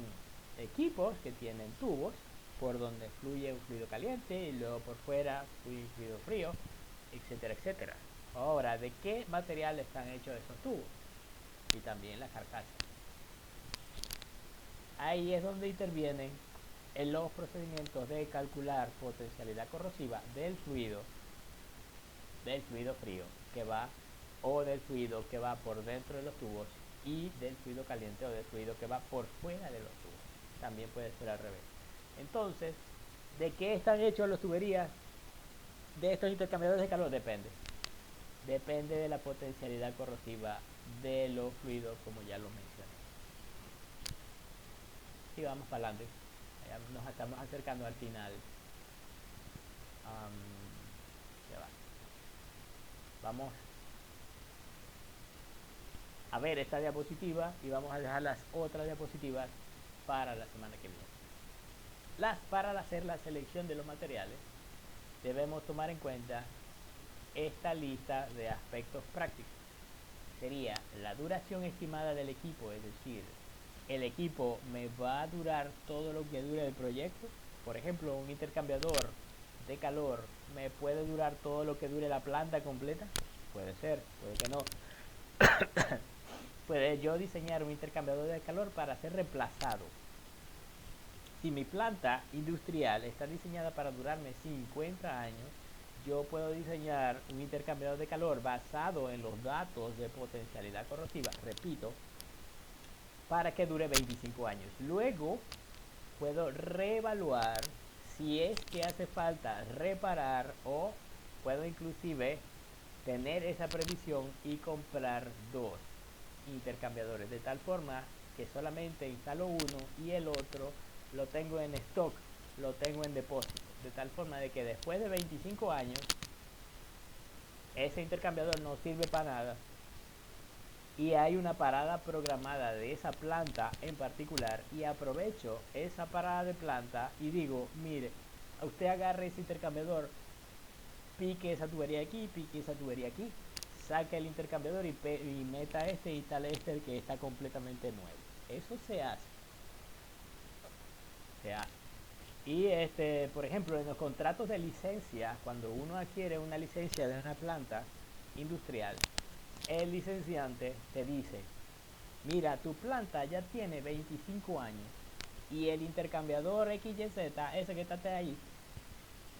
equipos que tienen tubos por donde fluye un fluido caliente y luego por fuera fluye un fluido frío, etcétera, etcétera. Ahora, ¿de qué material están hechos esos tubos? Y también la carcasa. Ahí es donde intervienen en los procedimientos de calcular potencialidad corrosiva del fluido frío que va, o del fluido que va por dentro de los tubos, y del fluido caliente o del fluido que va por fuera de los tubos. También puede ser al revés. Entonces, ¿de qué están hechos las tuberías de estos intercambiadores de calor? Depende de la potencialidad corrosiva de los fluidos, como ya lo mencioné. Y vamos para adelante. Ya nos estamos acercando al final. Ya va. Vamos a ver esta diapositiva y vamos a dejar las otras diapositivas para la semana que viene. Para hacer la selección de los materiales, debemos tomar en cuenta esta lista de aspectos prácticos. Sería la duración estimada del equipo, es decir, el equipo me va a durar todo lo que dure el proyecto. Por ejemplo, un intercambiador de calor me puede durar todo lo que dure la planta completa. Puede ser, puede que no. Puede yo diseñar un intercambiador de calor para ser reemplazado. Si mi planta industrial está diseñada para durarme 50 años, yo puedo diseñar un intercambiador de calor basado en los datos de potencialidad corrosiva, repito, para que dure 25 años. Luego puedo reevaluar si es que hace falta reparar, o puedo inclusive tener esa previsión y comprar dos intercambiadores, de tal forma que solamente instalo uno y el otro lo tengo en stock, lo tengo en depósito, de tal forma de que después de 25 años ese intercambiador no sirve para nada y hay una parada programada de esa planta en particular, y aprovecho esa parada de planta y digo, mire, usted agarre ese intercambiador, pique esa tubería aquí, pique esa tubería aquí, saca el intercambiador y meta este y tal este que está completamente nuevo. Eso se hace. Y por ejemplo, en los contratos de licencia, cuando uno adquiere una licencia de una planta industrial, el licenciante te dice, mira, tu planta ya tiene 25 años y el intercambiador XYZ, ese que está ahí,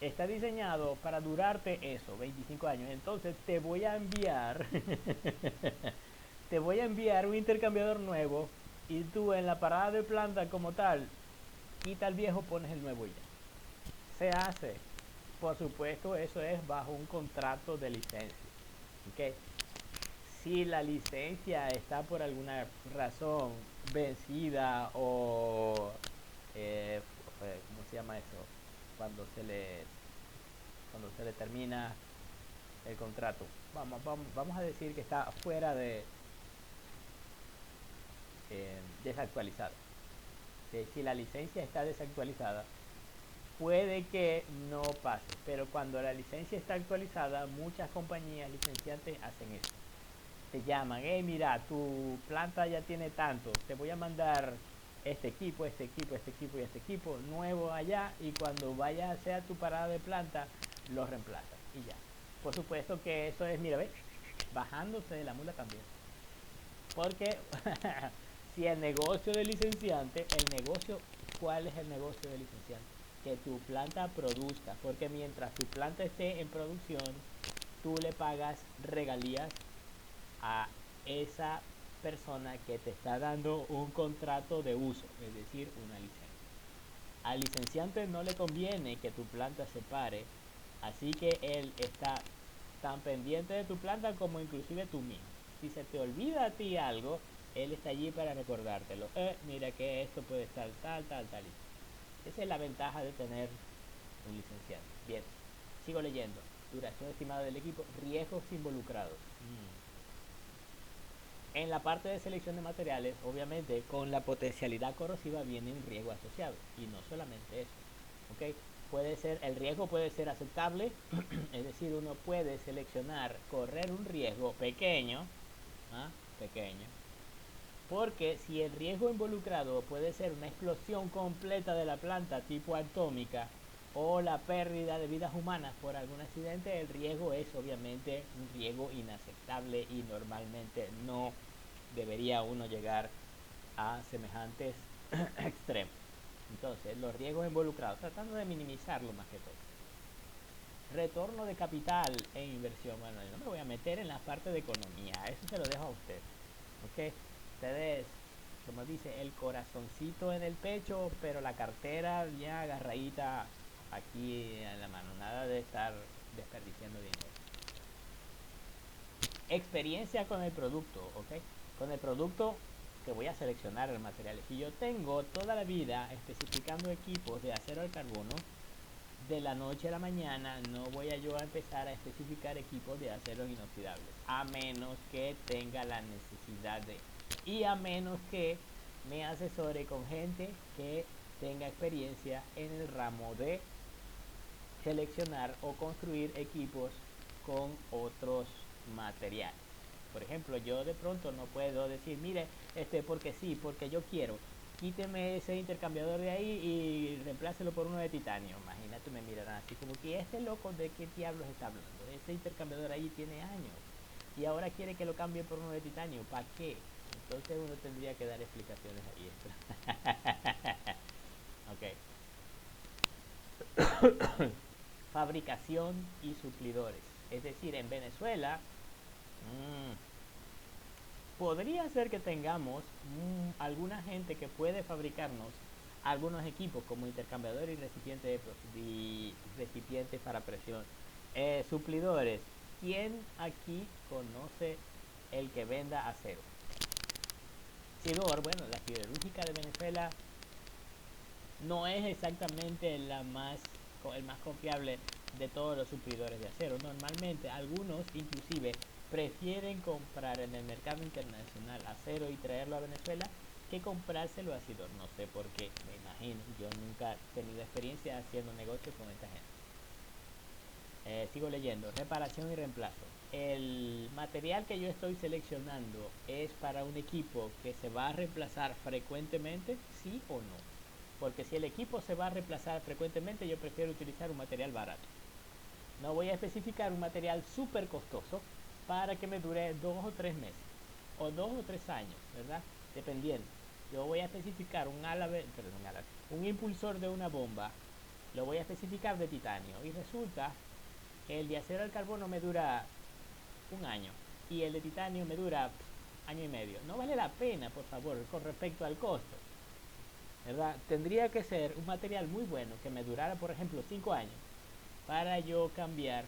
está diseñado para durarte eso, 25 años. Entonces te voy a enviar te voy a enviar un intercambiador nuevo, y tú en la parada de planta como tal, quita el viejo, pones el nuevo y ya. Se hace. Por supuesto, eso es bajo un contrato de licencia. ¿Okay? Si la licencia está por alguna razón vencida o ¿cómo se llama eso? Cuando se le termina el contrato. Vamos a decir que está fuera de desactualizada. Si la licencia está desactualizada, puede que no pase, pero cuando la licencia está actualizada, muchas compañías licenciantes hacen eso. Te llaman, mira, tu planta ya tiene tanto, te voy a mandar este equipo, este equipo, este equipo y este equipo nuevo allá, y cuando vaya a hacer tu parada de planta, lo reemplazas y ya. Por supuesto que eso es, mira, ve, bajándose de la mula también. Porque si el negocio del licenciante, ¿cuál es el negocio del licenciante? Que tu planta produzca, porque mientras tu planta esté en producción, tú le pagas regalías a esa persona que te está dando un contrato de uso, es decir, una licencia. Al licenciante no le conviene que tu planta se pare, así que él está tan pendiente de tu planta como inclusive tú mismo. Si se te olvida a ti algo, él está allí para recordártelo. Mira que esto puede estar tal. Esa es la ventaja de tener un licenciado. Bien, sigo leyendo. Duración estimada del equipo, riesgos involucrados. En la parte de selección de materiales, obviamente, con la potencialidad corrosiva viene un riesgo asociado. Y no solamente eso. ¿Okay? El riesgo puede ser aceptable, es decir, uno puede seleccionar correr un riesgo pequeño, Porque si el riesgo involucrado puede ser una explosión completa de la planta tipo atómica o la pérdida de vidas humanas por algún accidente, el riesgo es obviamente un riesgo inaceptable y normalmente no debería uno llegar a semejantes extremos. Entonces, los riesgos involucrados, tratando de minimizarlo más que todo. Retorno de capital e inversión. Bueno, yo no me voy a meter en la parte de economía, eso se lo dejo a usted. ¿Ok? Ustedes, como dice, el corazoncito en el pecho, pero la cartera ya agarradita aquí en la mano. Nada de estar desperdiciando dinero. Experiencia con el producto, ¿ok? Con el producto que voy a seleccionar el material. Si yo tengo toda la vida especificando equipos de acero al carbono, de la noche a la mañana no voy a yo a empezar a especificar equipos de acero inoxidables, a menos que tenga la necesidad de, y a menos que me asesore con gente que tenga experiencia en el ramo de seleccionar o construir equipos con otros materiales. Por ejemplo, yo de pronto no puedo decir, mire, porque sí, porque yo quiero, quíteme ese intercambiador de ahí y reemplácelo por uno de titanio. Imagínate, me mirarán así como que este loco de qué diablos está hablando. Ese intercambiador ahí tiene años y ahora quiere que lo cambie por uno de titanio. ¿Para qué? Entonces uno tendría que dar explicaciones ahí. Ok. Fabricación y suplidores. Es decir, en Venezuela podría ser que tengamos alguna gente que puede fabricarnos algunos equipos como intercambiador y recipiente para presión. Suplidores. ¿Quién aquí conoce el que venda acero? Sidor, bueno, la siderúrgica de Venezuela no es exactamente el más confiable de todos los suplidores de acero. Normalmente algunos inclusive prefieren comprar en el mercado internacional acero y traerlo a Venezuela que comprárselo a Sidor. No sé por qué, me imagino. Yo nunca he tenido experiencia haciendo negocios con esta gente. Sigo leyendo. Reparación y reemplazo. El material que yo estoy seleccionando es para un equipo que se va a reemplazar frecuentemente, sí o no. Porque si el equipo se va a reemplazar frecuentemente, yo prefiero utilizar un material barato. No voy a especificar un material súper costoso para que me dure 2 o 3 meses o 2 o 3 años, ¿verdad? Dependiendo. Yo voy a especificar un impulsor de una bomba, lo voy a especificar de titanio y resulta que el de acero al carbono me dura un año y el de titanio me dura año y medio. No vale la pena, por favor, con respecto al costo, ¿verdad? Tendría que ser un material muy bueno que me durara, por ejemplo, 5 años para yo cambiar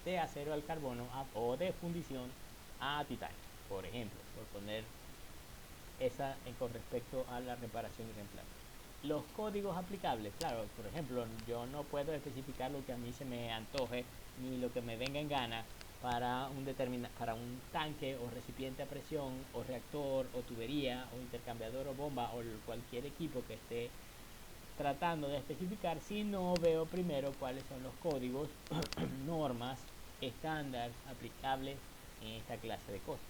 de acero al carbono o de fundición a titanio, por ejemplo, por poner esa con respecto a la reparación y reemplazo. Los códigos aplicables, claro, por ejemplo, yo no puedo especificar lo que a mí se me antoje ni lo que me venga en gana para un tanque o recipiente a presión o reactor o tubería o intercambiador o bomba o cualquier equipo que esté tratando de especificar si no veo primero cuáles son los códigos, normas, estándar aplicables en esta clase de cosas.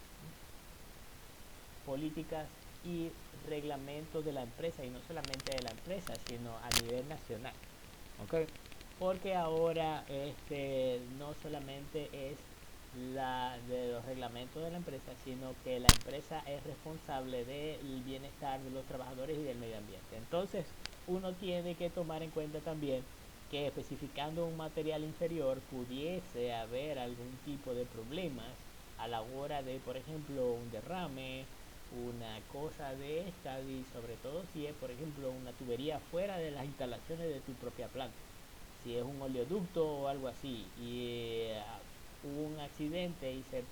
Políticas y reglamentos de la empresa, y no solamente de la empresa, sino a nivel nacional. ¿Okay? Porque ahora no solamente es la de los reglamentos de la empresa, sino que la empresa es responsable del bienestar de los trabajadores y del medio ambiente. Entonces, uno tiene que tomar en cuenta también que especificando un material inferior pudiese haber algún tipo de problemas a la hora de, por ejemplo, un derrame, una cosa de esta, y sobre todo si es, por ejemplo, una tubería fuera de las instalaciones de tu propia planta. Si es un oleoducto o algo así y hubo un accidente y se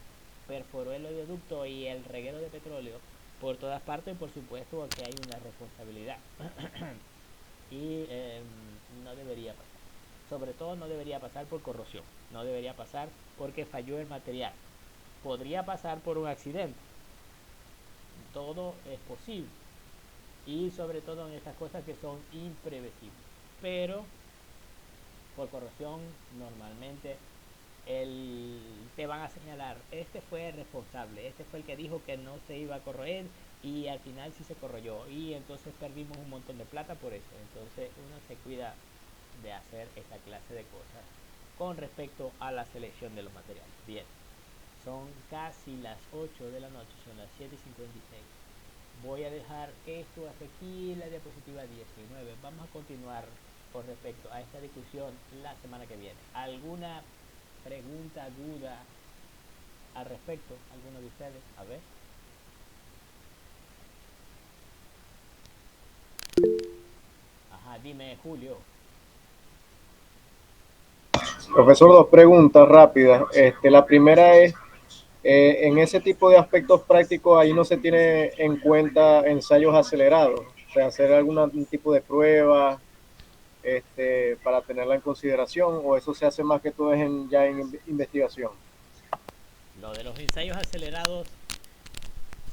perforó el oleoducto y el reguero de petróleo por todas partes, por supuesto aquí hay una responsabilidad y no debería pasar. Sobre todo no debería pasar por corrosión, no debería pasar porque falló el material. Podría pasar por un accidente. Todo es posible. Y sobre todo en estas cosas que son imprevisibles. Pero por corrosión normalmente el te van a señalar, este fue el responsable, este fue el que dijo que no se iba a corroer y al final sí se corroyó y entonces perdimos un montón de plata por eso. Entonces uno se cuida de hacer esta clase de cosas con respecto a la selección de los materiales. Bien, son casi las 8 de la noche, son las 7:56. Voy a dejar esto hasta aquí, la diapositiva 19. Vamos a continuar con respecto a esta discusión la semana que viene. ¿Alguna pregunta, duda al respecto? ¿Alguno de ustedes? A ver. Ajá, dime, Julio. Profesor, dos preguntas rápidas. La primera es, en ese tipo de aspectos prácticos, ahí no se tiene en cuenta ensayos acelerados, o sea, hacer algún tipo de prueba para tenerla en consideración, o eso se hace más que todo ya en investigación. Lo de los ensayos acelerados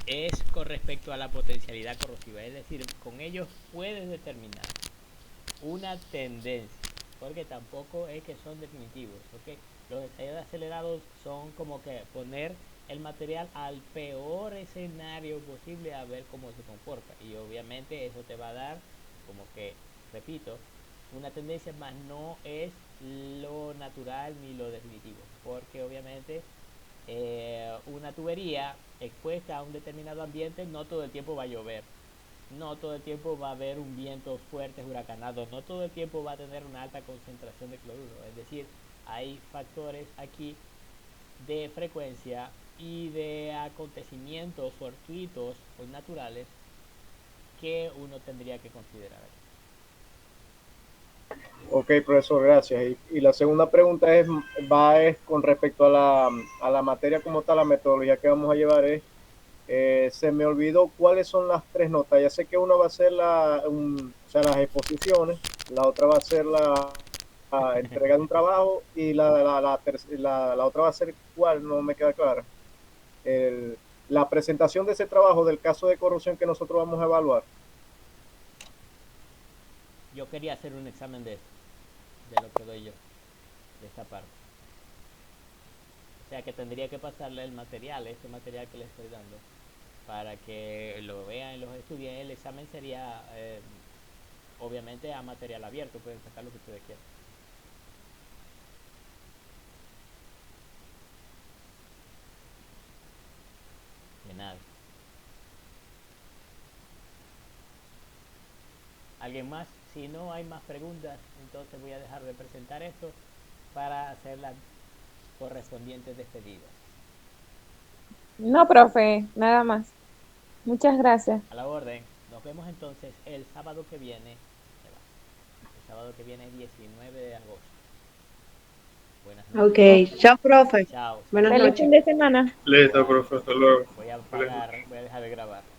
es con respecto a la potencialidad corrosiva, es decir, con ellos puedes determinar una tendencia, porque tampoco es que son definitivos, ¿ok? Los ensayos acelerados son como que poner el material al peor escenario posible a ver cómo se comporta, y obviamente eso te va a dar, como que, repito, una tendencia, más no es lo natural ni lo definitivo, porque obviamente una tubería expuesta a un determinado ambiente no todo el tiempo va a llover, no todo el tiempo va a haber un viento fuerte huracanado, no todo el tiempo va a tener una alta concentración de cloruro, es decir, hay factores aquí de frecuencia y de acontecimientos fortuitos o naturales que uno tendría que considerar aquí. Ok, profesor, gracias. Y la segunda pregunta es con respecto a la materia como tal, la metodología que vamos a llevar es, se me olvidó cuáles son las tres notas. Ya sé que una va a ser o sea, las exposiciones, la otra va a ser la entrega de un trabajo y la otra va a ser, ¿cuál? No me queda clara. La presentación de ese trabajo del caso de corrupción que nosotros vamos a evaluar. Yo quería hacer un examen de esto, de lo que doy yo, de esta parte. O sea que tendría que pasarle el material, este material que les estoy dando, para que lo vean y los estudien. El examen sería, obviamente, a material abierto, pueden sacar lo que ustedes quieran. De nada. ¿Alguien más? Si no hay más preguntas, entonces voy a dejar de presentar esto para hacer las correspondientes despedidas. No, profe, nada más. Muchas gracias. A la orden. Nos vemos entonces el sábado que viene. El sábado que viene, 19 de agosto. Buenas noches. Ok, chao, profe. Chao. Buenas Feliz noches. fin de semana. Listo, profe, hasta luego. Voy a dejar de grabar.